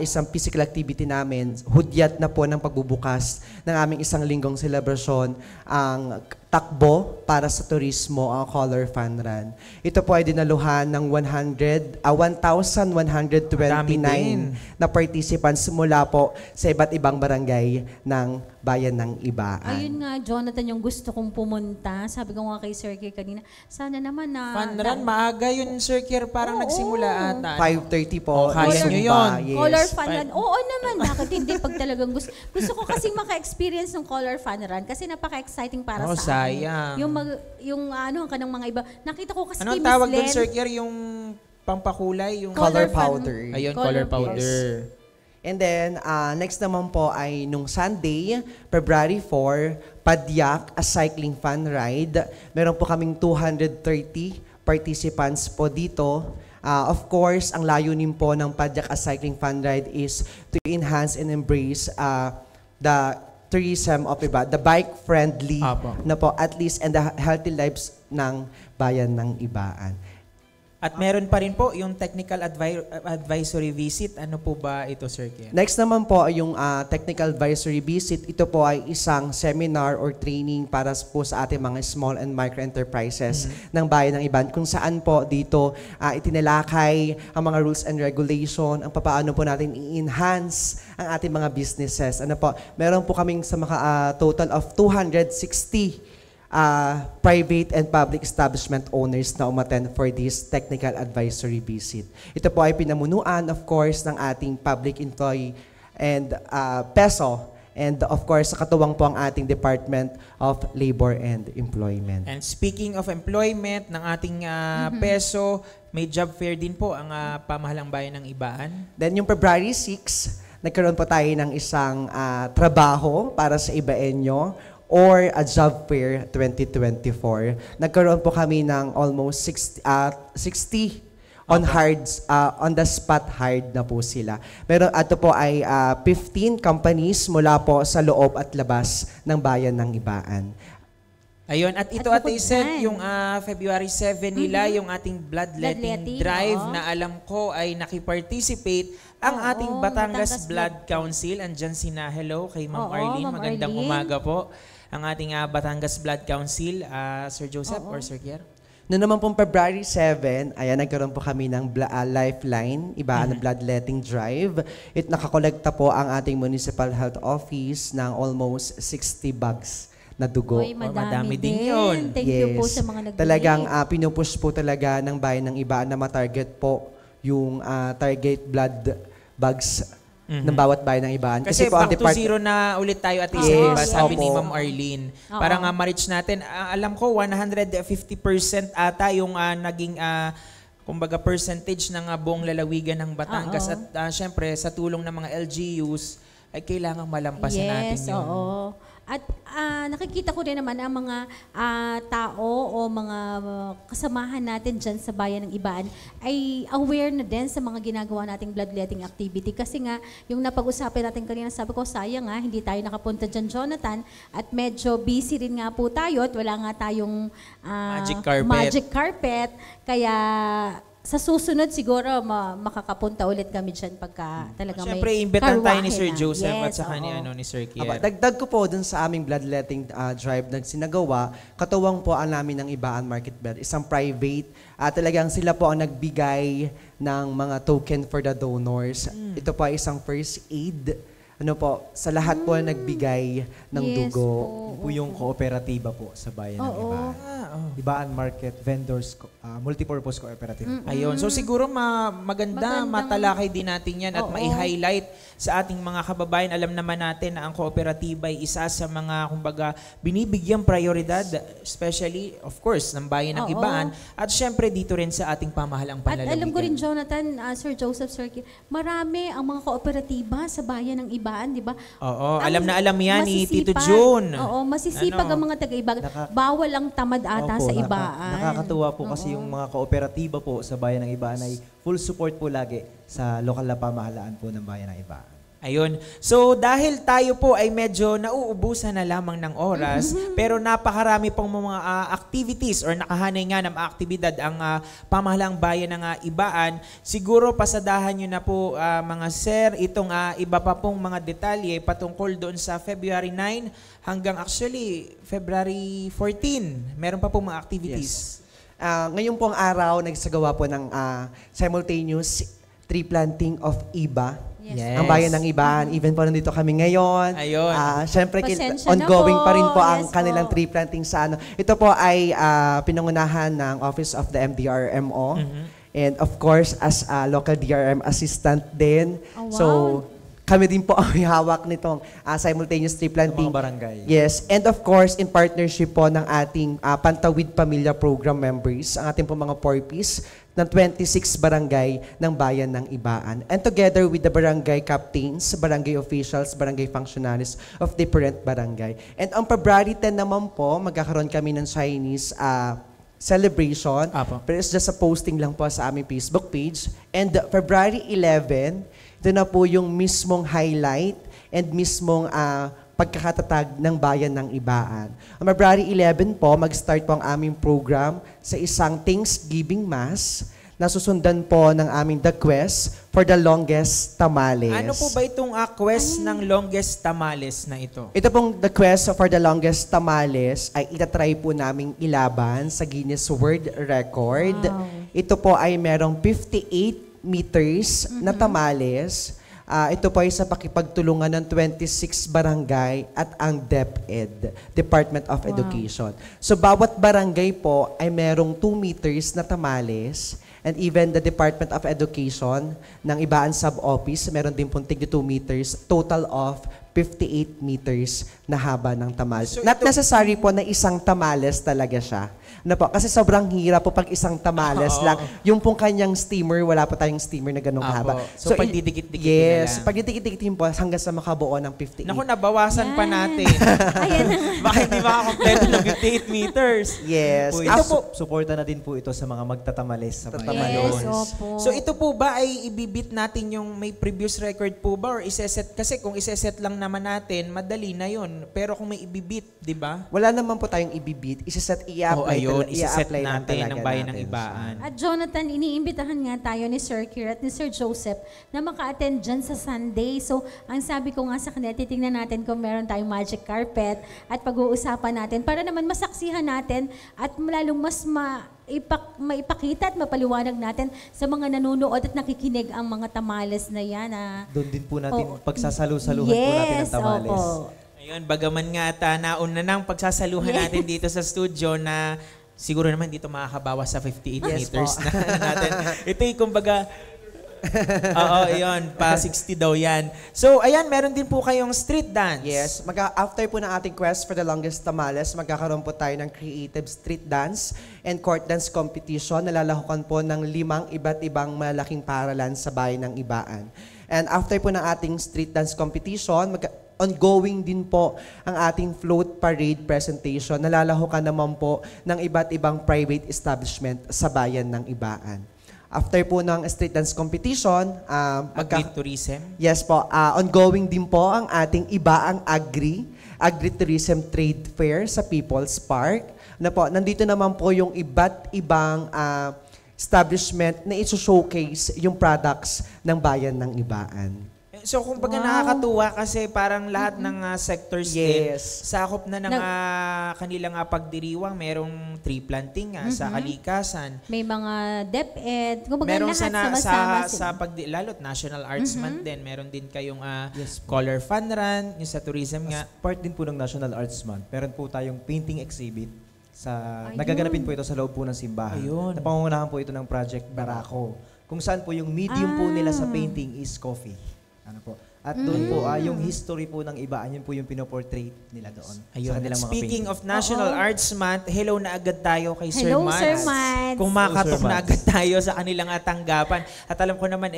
isang physical activity namin, hudyat na po ng pagbubukas ng aming isang linggong selebrasyon, ang takbo para sa turismo, ang Color Fun Run. Ito po ay dinaluhan ng 1,129 na participants mula po sa iba't ibang barangay ng bayan ng Ibaan. Ayun nga, Jonathan, yung gusto kong pumunta. Sabi ko nga kay Sir Kier kanina, sana naman na... Fun Run, maaga yun, Sir Kier, parang nagsimula ata. 5:30 po. Kaya nyo yun. Yes. Color Fun Run. Oo naman, bakit hindi pag talagang gusto. Gusto ko kasi maka-experience ng Color Fun Run kasi napaka-exciting para sa akin. Sayang. Yung ano, kanang mga iba. Nakita ko kasi Anong kay Miss tawag doon, Len, Sir Kier? Yung pampakulay? Yung Color Fun- powder. Ayun, Color color powder. And then, next naman po ay nung Sunday, February 4, Padyak, a cycling fun ride. Meron po kaming 230 participants po dito. Of course, ang layunin po ng Padyak, a cycling fun ride is to enhance and embrace the tourism of Ibaan, the bike-friendly na po, at least, and the healthy lives ng bayan ng Ibaan. At meron pa rin po yung technical advisory visit. Ano po ba ito, Sir Kier? Next naman po ay yung technical advisory visit. Ito po ay isang seminar or training para po sa ating mga small and micro enterprises ng bayan ng Ibaan, kung saan po dito itinalakay ang mga rules and regulation, ang papaano po natin i-enhance ang ating mga businesses. Ano po, meron po kaming sa total of 260 private and public establishment owners na umattend for this technical advisory visit. Ito po ay pinamunuan, of course, ng ating public employee and PESO, and of course, sa katuwang po ang ating Department of Labor and Employment. And speaking of employment ng ating PESO, may job fair din po ang pamahalang bayan ng Ibaan. Then yung February 6, nagkaroon po tayo ng isang trabaho para sa Ibaeño or a job fair 2024. Nagkaroon po kami ng almost 60 on the spot hired na po sila. Pero ato po ay 15 companies mula po sa loob at labas ng bayan ng Ibaan. Ayun, at ito At at bukod isip, dyan. yung February 7 nila, yung ating bloodletting Bloodletting, drive oo. na alam ko ay nakiparticipate ang Oo, ating Batangas Batangas Blood Council. Andyan sina, hello kay Ma'am Oo, Arlene. Ma'am Magandang Arlene. umaga po. Ang ating Batangas Blood Council, Sir Joseph Oo. or Sir Kier. Noong naman pong February 7, ayan, nagkaroon po kami ng Lifeline, Ibaan Bloodletting Drive. Nakakolekta po ang ating Municipal Health Office ng almost 60 bags na dugo. Uy, madami din yun. Thank you po sa mga nag-donate. Talagang pinupush po talaga ng bayan ng Ibaan na matarget po yung target blood bags ng bawat bayan ng Ibaan. Kasi po ang back to zero na ulit tayo at least, Yes, diba? Sabi ni opo. Ma'am Arlene. Oo. Para nga ma-reach natin, alam ko 150% ata yung naging kumbaga percentage ng buong lalawigan ng Batangas. Oo. At syempre, sa tulong ng mga LGUs, ay kailangang malampasan natin Yes, yun. oo. At nakikita ko rin naman ang mga tao o mga kasamahan natin dyan sa bayan ng Ibaan ay aware na din sa mga ginagawa nating bloodletting activity. Kasi nga, yung napag-usapan natin kanina, sabi ko, sayang nga, hindi tayo nakapunta dyan, Jonathan. At medyo busy rin nga po tayo at wala nga tayong magic carpet. Kaya sa susunod siguro makakapunta ulit kami dyan pagka talagang Siyempre, may imbitan tayo ni karwahe Sir na. Joseph at Yes, saka ni, oo. ni Sir Kier. Dagdag ko po dun sa aming bloodletting drive na sinagawa, katuwang po ang namin ng Ibaan Market Blood, isang private, talagang sila po ang nagbigay ng mga token for the donors. Ito po ay isang first aid, sa lahat po nagbigay ng Yes dugo. Po yung kooperatiba po sa bayan ng Oo. Ibaan. Ibaan Market Vendors Multipurpose Cooperative. Ayun. So siguro maganda matalakay din natin yan at Oo. mai-highlight sa ating mga kababayan. Alam naman natin na ang kooperatiba ay isa sa mga, kumbaga, binibigyang prioridad, especially, of course, ng bayan ng Oo. Ibaan at syempre dito rin sa ating pamahalang At panlalawigan. alam ko rin, Jonathan, Sir Joseph, Sir Kier, marami ang mga kooperatiba sa bayan ng Ibaan, di ba? Oo, Ang alam na alam yan ni Tito masisipag. June. Oo, masisipag Ano? ang mga taga-Ibaan. Bawal ang tamad ata Opo, sa Ibaan. Nakakatuwa po kasi yung mga kooperatiba po sa bayan ng Ibaan ay full support po lagi sa lokal na pamahalaan po ng bayan ng Ibaan. Ayun. So dahil tayo po ay medyo nauubusan na lamang ng oras, pero napakarami pong mga activities or nakahanay nga ng aktibidad ang pamahalaang bayan ng Ibaan, siguro pasadahan nyo na po mga sir itong iba pa pong mga detalye patungkol doon sa February 9 hanggang actually February 14. Meron pa pong mga activities. Ngayon pong araw, nagsagawa po ng simultaneous tree planting of Iba. Yes. Ang bayan ng Ibaan. Even po nandito kami ngayon. Ayun. Siyempre, Pasensya na ongoing po. pa rin po ang Yes kanilang po. tree planting sa ano. Ito po ay pinangunahan ng Office of the MDRMO. And of course, as a local DRM assistant din. Oh, wow. So, kami din po ang may hawak nitong simultaneous tree planting. Mga barangay. Yes. And of course, in partnership po ng ating Pantawid Pamilya Program members, ang ating po mga 4Ps ng 26 barangay ng bayan ng Ibaan. And together with the barangay captains, barangay officials, barangay functionaries of different barangay. And on February 10 naman po, magkakaroon kami ng Chinese celebration. Apo. Pero it's just a posting lang po sa aming Facebook page. And February 11, ito na po yung mismong highlight and mismong pagkakatatag ng bayan ng Ibaan. On February 11 po, mag-start po ang aming program sa isang Thanksgiving Mass na susundan po ng aming The Quest for the Longest Tamales. Ano po ba itong quest ng longest tamales na ito? Ito pong The Quest for the Longest Tamales ay itatry po naming ilaban sa Guinness World Record. Wow. Ito po ay merong 58 meters na tamales. Ito po ay sa pakipagtulungan ng 26 barangay at ang DepEd, Department of Education. So bawat barangay po ay merong 2 meters na tamales, and even the Department of Education ng Ibaan Sub-Office, meron din pong tig 2 meters, total of 58 meters na haba ng tamales. So Not ito- necessary po na isang tamales talaga siya. Ano po? Kasi sobrang hirap po pag isang tamales Oo. lang. Yung pong kanyang steamer, wala pa tayong steamer na ganong Apo. kahaba. So, i- pagdidikit-dikitin na Yes, lang. pagdidikit-dikitin po hanggang sa makabuo ng 58. Naku, nabawasan pa natin. Ayan na. Baka hindi makakompleto ng 58 meters. Yes. Po, Ito ito po, suporta na din po ito sa mga magtatamales sa bayan. Yes, Ayun. opo. So ito po ba ay ibibit natin yung may previous record po ba or iseset? Kasi kung iseset lang naman natin, madali na yun. Pero kung may ibibit, di ba? wala naman po tayong ibibit. Isa-set, Oh, i-apply. ayun, tala- iseset i-apply lang natin talaga ng bayan ng natin Ibaan. At Jonathan, iniimbitahan nga tayo ni Sir Kier at ni Sir Joseph na maka-attend dyan sa Sunday. So, ang sabi ko nga sa kanila, titingnan natin kung meron tayong magic carpet at pag-uusapan natin para naman masaksihan natin at lalong mas maipakita at mapaliwanag natin sa mga nanonood at nakikinig ang mga tamales na yan. Doon din po natin Oo. pagsasalu-saluhan po natin ang tamales. Opo. Ayun, bagaman nga at nauna nang pagsasaluhan natin dito sa studio na siguro naman dito makakabawas sa 58 Yes meters po. na natin. Ito yung kumbaga, Oo, yun. Pa 60 daw yan. So, ayan, meron din po kayong street dance. Yes, after po ng ating quest for the longest tamales, magkakaroon po tayo ng creative street dance and court dance competition. Nalalahukan po ng 5 iba't ibang malaking paaralan sa bayan ng Ibaan. And after po ng ating street dance competition, ongoing din po ang ating float parade presentation. Nalalahukan naman po ng iba't ibang private establishment sa bayan ng Ibaan. After po ng street dance competition, Agri-tourism. yes po, ongoing din po ang ating Ibaang Agri-Tourism Trade Fair sa People's Park. Nandito naman po yung iba't ibang establishment na i-showcase yung products ng bayan ng Ibaan. So, kumbaga nakakatuwa kasi parang lahat ng sectors din, sakop na ng kanilang pagdiriwang. Merong tree planting sa kalikasan. May mga DepEd. Kumbaga Meron lahat sa sama-sama. lalo't National Arts Month din. Meron din kayong color fun run, yung sa tourism nga. Part din po ng National Arts Month. Meron po tayong painting exhibit Ayun. nagaganapin po ito sa loob po ng simbahan. Ayun. Napangungunahan po ito ng Project Barako. Kung saan po yung medium po nila sa painting is coffee. Ano po? At doon po, yung history po ng Ibaan, yun po yung pinoportrait nila doon. Ayun. Sa kanilang mga Speaking painting. of National Arts Month, hello na agad tayo kay Sir Hello, Mads. Sir Mads. Kung makatok Sir na Mads. agad tayo sa kanilang tanggapan. At alam ko naman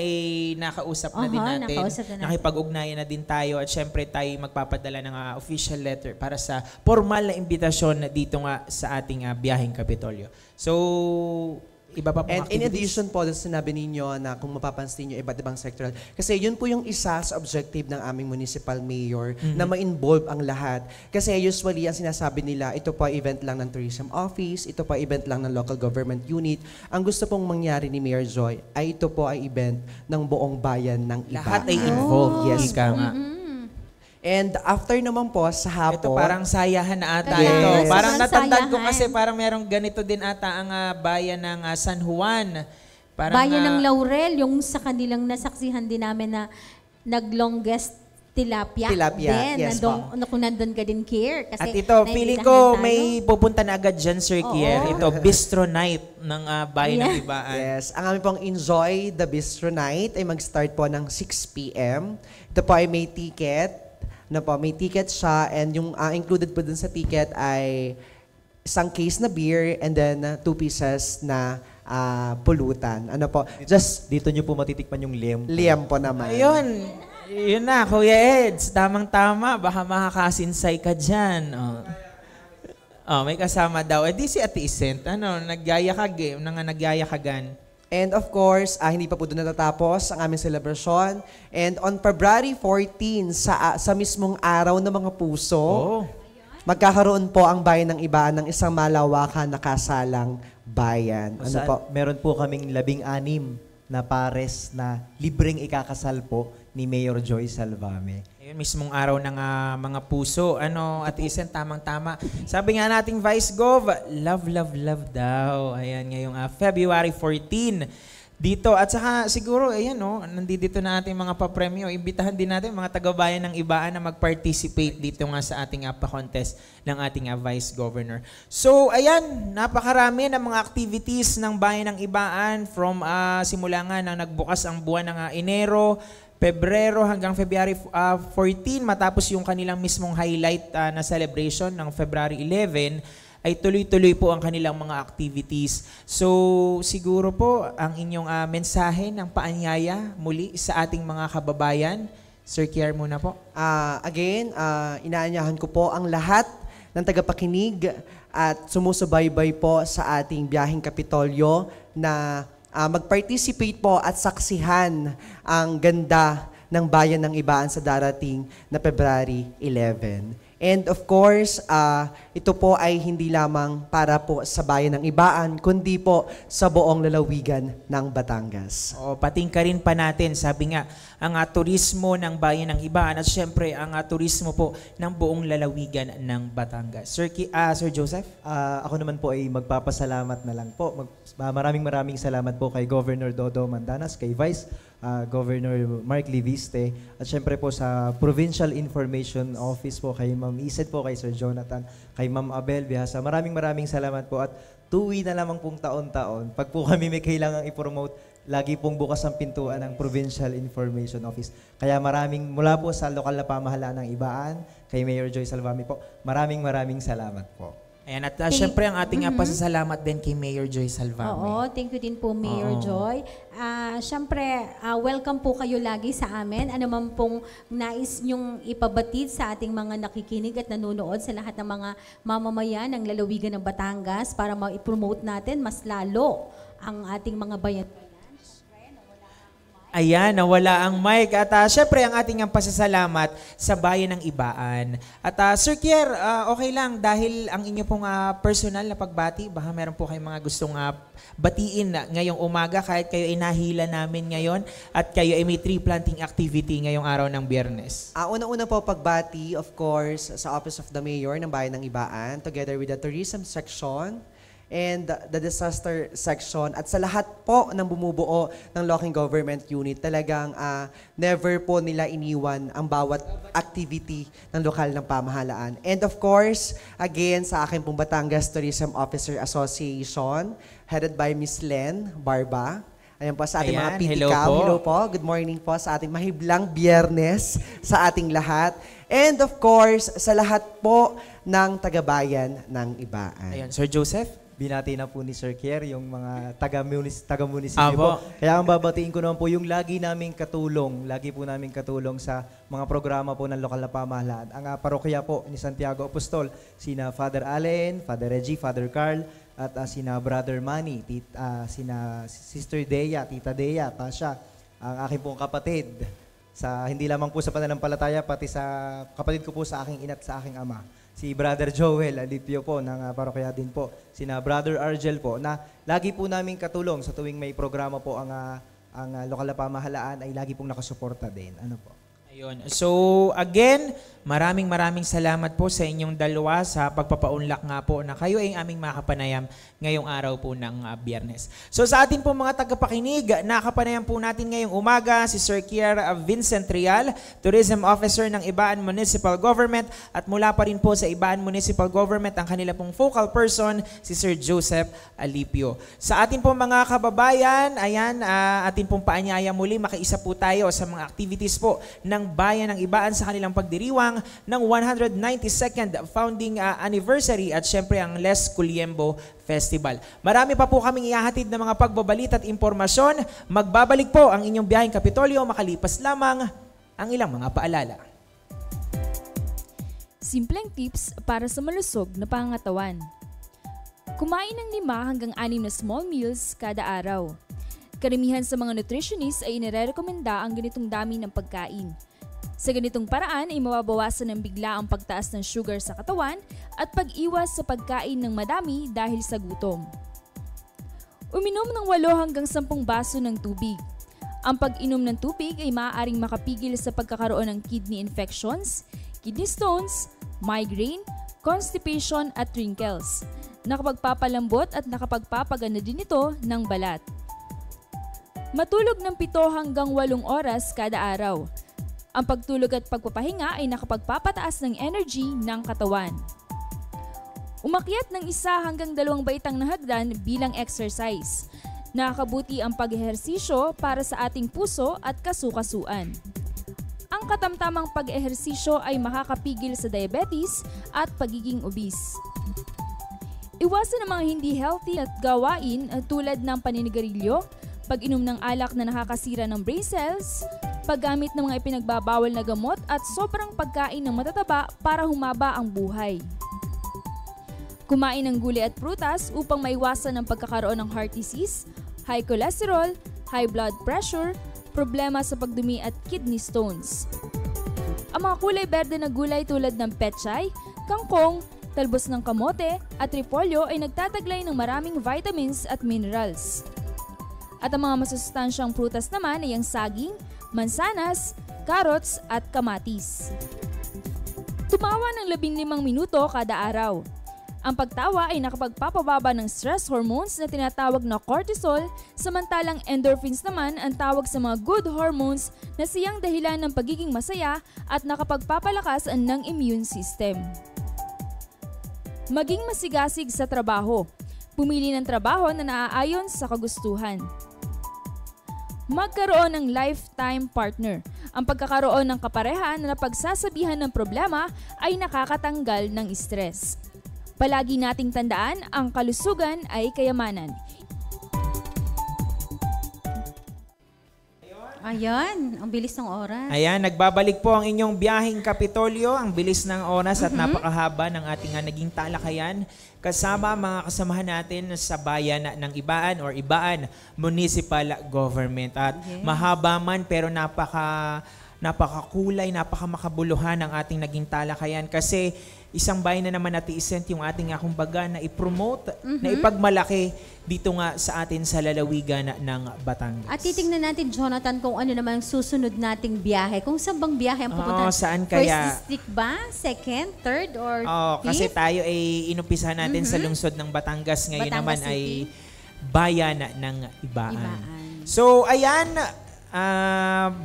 nakausap na din natin. nakausap na natin. Nakipag-ugnayan na din tayo. At syempre tayo magpapadala ng official letter para sa formal na imbitasyon na dito nga sa ating biyaheng Kapitolyo. So, iba pa pong And in activities? addition po, sinabi ninyo na kung mapapansin nyo, iba't ibang sectoral. Kasi yun po yung isa sa objective ng aming municipal mayor na ma-involve ang lahat. Kasi usually, ang sinasabi nila, ito po ay event lang ng tourism office, ito po ay event lang ng local government unit. Ang gusto pong mangyari ni Mayor Joy ay ito po ay event ng buong bayan ng Ibaan. Lahat ay involved. Yes, Ika nga. And after naman po, sa hapon, Ito parang sayahan na ata Kaya, ito. yes. Parang natandaan ko Sayahan. kasi parang merong ganito din ata ang bayan ng San Juan. Parang, Bayan ng Laurel, yung sa kanilang nasaksihan din namin na nag-longest tilapia. Tilapia, din. yes, Kung nandun ka din, Kier. Kasi At ito, feeling ko may pupunta na agad dyan, Sir Oo. Kier. Ito, Bistro Night ng bayan ng Yeah. Ibaan. yes, ang aming pong Enjoy the Bistro Night ay mag-start po ng 6 p.m. Ito po ay may ticket. May ticket siya and yung included po dun sa ticket ay isang case na beer and then 2 pieces na pulutan. Just Dito nyo po matitikman yung liempo naman. Ayun. Yun na, Kuya Eds. Tamang-tama. Baka makakasinsay ka dyan. May kasama daw. Di si Ate Isent. Nagyayakagan. And of course, hindi pa po doon natatapos ang aming celebration. And on February 14, sa mismong araw ng mga puso, magkakaroon po ang bayan ng Ibaan ng isang malawakan na kasalang bayan. Meron po kaming 16 na pares na libreng ikakasal po ni Mayor Joy Salvame. Ayun, mismong araw ng mga puso. At Isent, tamang-tama. Sabi nga nating Vice Gov, love, love, love daw. Ayan, ngayong February 14. Dito, at saka siguro, nandito na ating mga papremyo. Imbitahan din natin mga taga-bayan ng Ibaan na mag-participate dito nga sa ating pa-contest ng ating Vice Governor. So, ayan, napakarami ng mga activities ng bayan ng Ibaan from simula nga nang nagbukas ang buwan ng Enero, Pebrero hanggang February 14, matapos yung kanilang mismong highlight na celebration ng February 11, ay tuloy-tuloy po ang kanilang mga activities. So, siguro po ang inyong mensahe ng paanyaya muli sa ating mga kababayan. Sir Kier muna po. Again, inaanyahan ko po ang lahat ng tagapakinig at sumusubaybay po sa ating biyaheng Kapitolyo na mag-participate po at saksihan ang ganda ng bayan ng Ibaan sa darating na February 11. And of course, ito po ay hindi lamang para po sa bayan ng Ibaan, kundi po sa buong lalawigan ng Batangas. Patingkarin pa natin, sabi nga, ang turismo ng bayan ng Ibaan at syempre ang turismo po ng buong lalawigan ng Batangas. Sir Joseph? Ako naman po ay magpapasalamat na lang po. Maraming salamat po kay Governor Dodo Mandanas, kay Vice Governor Mark Leviste, at syempre po sa Provincial Information Office po, kay Ma'am Ised po, kay Sir Jonathan, kay Ma'am Abel Bihasa. Maraming salamat po, at tuwi na lamang pong taon-taon. Pag po kami may kailangang i-promote, lagi pong bukas ang pintuan ng Provincial Information Office. Kaya mula po sa lokal na pamahalaan ng Ibaan, kay Mayor Joy Salvami po, maraming salamat po. Ayan, at syempre ang ating pasasalamat din kay Mayor Joy Salvami. Oo, thank you din po, Mayor Joy. Syempre, welcome po kayo lagi sa amin. Ano man pong nais nyong ipabatid sa ating mga nakikinig at nanonood, sa lahat ng mga mamamayan ng lalawigan ng Batangas, para ma-promote natin mas lalo ang ating mga bayan. Ayan, nawala ang mic. At syempre, ang ating pasasalamat sa bayan ng Ibaan. At Sir Kier, okay lang dahil ang inyo pong personal na pagbati, baka meron po kayong mga gustong batiin ngayong umaga kahit kayo ay nahila namin ngayon at kayo ay may tree planting activity ngayong araw ng Biyernes. Una-una po pagbati, of course, sa Office of the Mayor ng Bayan ng Ibaan, together with the Tourism Section, and the disaster section, at sa lahat po ng bumubuo ng local government unit, talagang never po nila iniwan ang bawat activity ng lokal ng pamahalaan. And of course, again, sa akin pong Batangas Tourism Officer Association, headed by Miss Len Barba. Ayan po sa ating mga PTCAM. Hello po. Good morning po sa ating mahiblang Biyernes sa ating lahat. And of course, sa lahat po ng tagabayan ng Ibaan. Ayan, Sir Joseph? Binati na po ni Sir Kier yung mga taga-munisipyo po. Kaya ang babatiin ko naman po yung lagi po namin katulong sa mga programa po ng lokal na pamahalaan. Ang parokya po ni Santiago Apostol, sina Father Allen, Father Reggie, Father Carl, at sina Brother Manny, sina Sister Dea, Tita Dea, Tasha, ang aking pong kapatid. Hindi lamang po sa pananampalataya, pati sa kapatid ko po sa aking ina't sa aking ama. Si Brother Joel Alipio po ng parokya din po. Sina Brother Argel po na lagi po namin katulong sa tuwing may programa po ang lokal na pamahalaan, ay lagi pong nakasuporta din. Ano po? Ayun. So again, maraming salamat po sa inyong dalawa sa pagpapaunlak nga po na kayo ay aming makapanayam ngayong araw po ng Biyernes. So sa atin po mga tagapakinig, nakapanayam po natin ngayong umaga si Sir Kier Vincent Rial, Tourism Officer ng Ibaan Municipal Government, at mula pa rin po sa Ibaan Municipal Government ang kanila pong focal person, si Sir Joseph Alipio. Sa atin po mga kababayan, ayan, atin pong paanyaya muli, makiisa po tayo sa mga activities po ng bayan ng Ibaan sa kanilang pagdiriwang ng 192nd founding anniversary at syempre ang Les Culiembo Festival. Marami pa po kaming ihahatid na mga pagbabalita at impormasyon. Magbabalik po ang inyong biyaheng Kapitolyo makalipas lamang ang ilang mga paalala. Simpleng tips para sa malusog na pangangatawan. Kumain ng 5 hanggang 6 na small meals kada araw. Karamihan sa mga nutritionists ay inirekomenda ang ganitong dami ng pagkain. Sa ganitong paraan ay mababawasan ng bigla ang pagtaas ng sugar sa katawan at pag-iwas sa pagkain ng madami dahil sa gutom. Uminom ng 8 hanggang 10 baso ng tubig. Ang pag-inom ng tubig ay maaaring makapigil sa pagkakaroon ng kidney infections, kidney stones, migraine, constipation at wrinkles. Nakapagpapalambot at nakapagpapaganda din ito ng balat. Matulog ng 7 hanggang 8 oras kada araw. Ang pagtulog at pagpapahinga ay nakapagpapataas ng energy ng katawan. Umakyat ng 1 hanggang 2 baitang na hagdan bilang exercise. Nakakabuti ang pag-ehersisyo para sa ating puso at kasukasuan. Ang katamtamang pag-ehersisyo ay makakapigil sa diabetes at pagiging obese. Iwasan ang mga hindi healthy at gawain tulad ng paninigarilyo, pag-inom ng alak na nakakasira ng brain cells, paggamit ng mga ipinagbabawal na gamot at sobrang pagkain ng matataba para humaba ang buhay. Kumain ng gulay at prutas upang maiwasan ang pagkakaroon ng heart disease, high cholesterol, high blood pressure, problema sa pagdumi at kidney stones. Ang mga kulay berde na gulay tulad ng pechay, kangkong, talbos ng kamote at repolyo ay nagtataglay ng maraming vitamins at minerals. At ang mga masustansyang prutas naman ay ang saging, mansanas, carrots at kamatis. Tumawa ng 15 minuto kada araw. Ang pagtawa ay nakapagpapababa ng stress hormones na tinatawag na cortisol, samantalang endorphins naman ang tawag sa mga good hormones na siyang dahilan ng pagiging masaya at nakapagpapalakas ng immune system. Maging masigasig sa trabaho. Pumili ng trabaho na naaayon sa kagustuhan. Magkaroon ng lifetime partner. Ang pagkakaroon ng kapareha na napagsasabihan ng problema ay nakakatanggal ng stress. Palagi nating tandaan, ang kalusugan ay kayamanan. Ayan, ang bilis ng oras. Ayan, nagbabalik po ang inyong biyaheng Kapitolyo. Ang bilis ng oras at napakahaba ng ating naging talakayan kasama mga kasamahan natin sa bayan ng Ibaan or Ibaan Municipal Government. At mahaba man pero napakakulay, napakamakabuluhan ang ating naging talakayan kasi isang bayan na naman natiisent yung ating kumbaga na i-promote, na ipagmalaki dito nga sa atin sa lalawigan ng Batangas. At titingnan natin, Jonathan, kung ano naman ang susunod nating biyahe. Kung saan bang biyahe ang pupunta? Saan kaya? First district ba? Second? Third? Or fifth? Kasi tayo ay inumpisahan natin sa lungsod ng Batangas. Ngayon Batangas naman ay City. bayan ng Ibaan. Ibaan. So, ayan.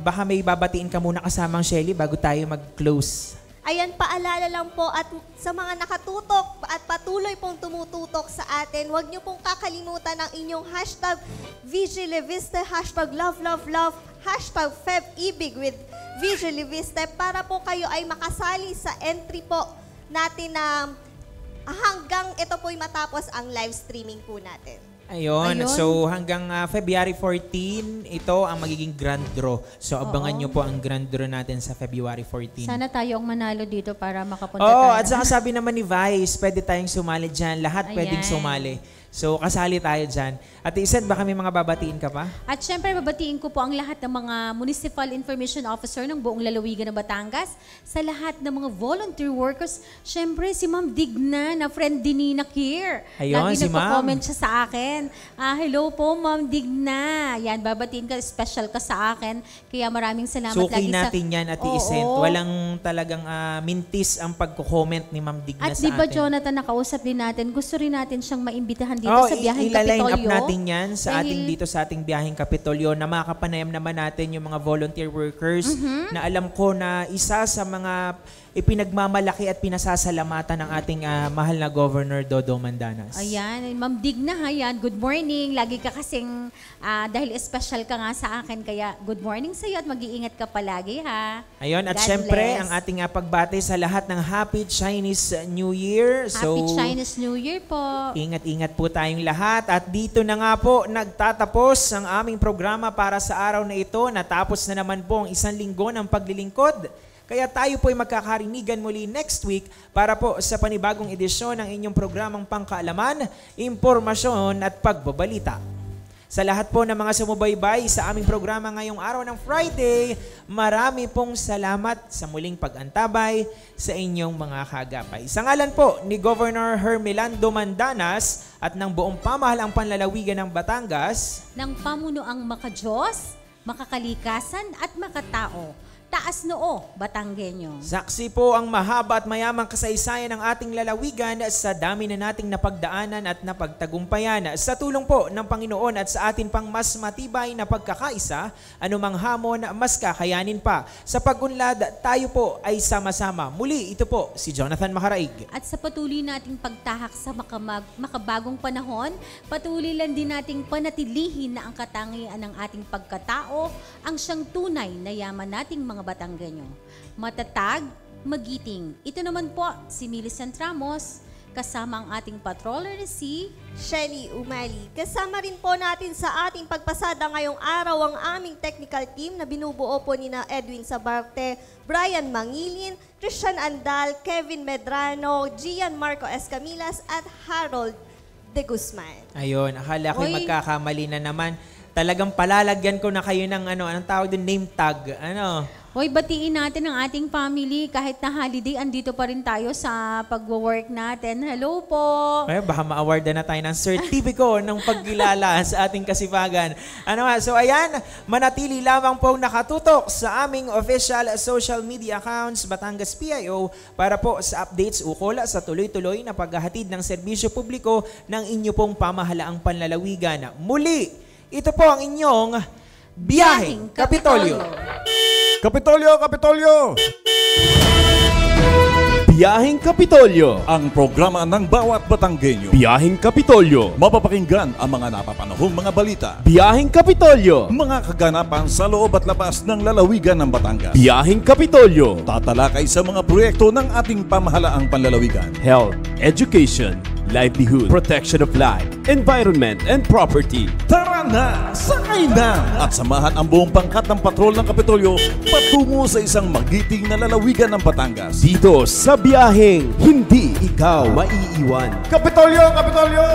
Baka may babatiin ka muna kasamang Shelly bago tayo mag-close. Ayan, paalala lang po at sa mga nakatutok at patuloy pong tumututok sa atin, huwag niyo pong kakalimutan ang inyong hashtag Vigiliviste, hashtag love, hashtag FebIbig with Vigiliviste para po kayo ay makasali sa entry po natin na hanggang ito po'y matapos ang live streaming po natin. Ayun. So hanggang February 14, ito ang magiging grand draw. So abangan nyo po ang grand draw natin sa February 14. Sana tayo ang manalo dito para makapunta Oo, tayo. at saka sabi naman ni Vice, pwede tayong sumali dyan. Lahat pwedeng sumali. So kasali tayo dyan. At Ised, baka may mga babatiin ka pa? At syempre, babatiin ko po ang lahat ng mga Municipal Information Officer ng buong lalawigan ng Batangas, sa lahat ng mga volunteer workers. Syempre, si Ma'am Digna, na friend din ni Nakir. Ayun, Lagi si Ma'am. nagko-comment siya sa akin. Hello po, Ma'am Digna. Yan, babatiin ka, special ka sa akin. Kaya maraming salamat. Suki lagi natin yan at Ised. Oo. Walang talagang mintis ang pagko-comment ni Ma'am Digna At sa di ba, atin. Jonathan, nakausap din natin, gusto rin natin siyang maimbitahan dito sa biyaheng ilaline Kapitolyo. up natin yan sa Dahil- dito sa ating biyaheng Kapitolyo na makapanayam naman natin yung mga volunteer workers na alam ko na isa sa mga ipinagmamalaki at pinasasalamatan ng ating mahal na Governor Dodo Mandanas. Ayan, Ma'am Digna, ayan, good morning. Lagi ka kasing, dahil special ka nga sa akin, kaya good morning sa iyo at mag-iingat ka palagi, ha? Ayun, at God syempre, bless. ang ating pagbati sa lahat ng Happy Chinese New Year. Happy Chinese New Year po. Ingat-ingat po tayong lahat. At dito na nga po nagtatapos ang aming programa para sa araw na ito. Natapos na naman po ang isang linggo ng paglilingkod. Kaya tayo po ay magkakarinigan muli next week para po sa panibagong edisyon ng inyong programang pangkaalaman, impormasyon at pagbabalita. Sa lahat po ng mga sumubaybay sa aming programa ngayong araw ng Friday, marami pong salamat sa muling pag-antabay sa inyong mga kagapay. Sa ngalan po ni Governor Hermelando Mandanas at ng buong pamahalaang panlalawigan ng Batangas, Ng pamunuang makadiyos, makakalikasan at makatao. Taas noo, Batanggenyo. saksi po ang mahaba at mayamang kasaysayan ng ating lalawigan sa dami na nating napagdaanan at napagtagumpayan. Sa tulong po ng Panginoon at sa atin pang mas matibay na pagkakaisa, anumang hamon mas kakayanin pa. Sa pag-unlad, tayo po ay sama-sama. Muli, ito po si Jonathan Macaraig. At sa patuloy nating pagtahak sa makabagong panahon, patuloy lang din nating panatilihin na ang katangian ng ating pagkatao, ang siyang tunay na yaman nating mga Batanggenyo. Matatag, magiting. Ito naman po si Millicent Ramos, kasama ang ating patroller si Shelly Umali. Kasama rin po natin sa ating pagpasada ngayong araw ang aming technical team na binubuo po ni na Edwin Sabarte, Brian Mangilin, Christian Andal, Kevin Medrano, Gian Marco Escamilas at Harold De Guzman. Ayun, akala ko'y Oy. magkakamali na naman. Talagang palalagyan ko na kayo ng anong tawag doon, name tag. Hoy, batiin natin ang ating family. Kahit na holiday, andito pa rin tayo sa pag-work natin. Hello po! Ay, baka ma-awardan na tayo ng sertipiko ng pagkilala sa ating kasipagan. So ayan, manatili lamang po nakatutok sa aming official social media accounts Batangas PIO para po sa updates ukol sa tuloy-tuloy na paghahatid ng serbisyo publiko ng inyo pong pamahalaang panlalawigan. Muli, ito po ang inyong Biyaheng Kapitolyo. Kapitolyo, Kapitolyo! Biyaheng Kapitolyo. Ang programa ng bawat Batanggenyo. Biyaheng Kapitolyo. Mapapakinggan ang mga napapanahong mga balita. Biyaheng Kapitolyo. Mga kaganapan sa loob at labas ng lalawigan ng Batangas. Biyaheng Kapitolyo. Tatalakay sa mga proyekto ng ating pamahalaang panlalawigan. Health, education, livelihood, protection of life, environment, and property. Tara na! Sakay na! At samahan ang buong pangkat ng patrol ng Kapitolyo patungo sa isang magiting na lalawigan ng Batangas. Dito sa biyaheng hindi ikaw maiiwan. Kapitolyo! Kapitolyo!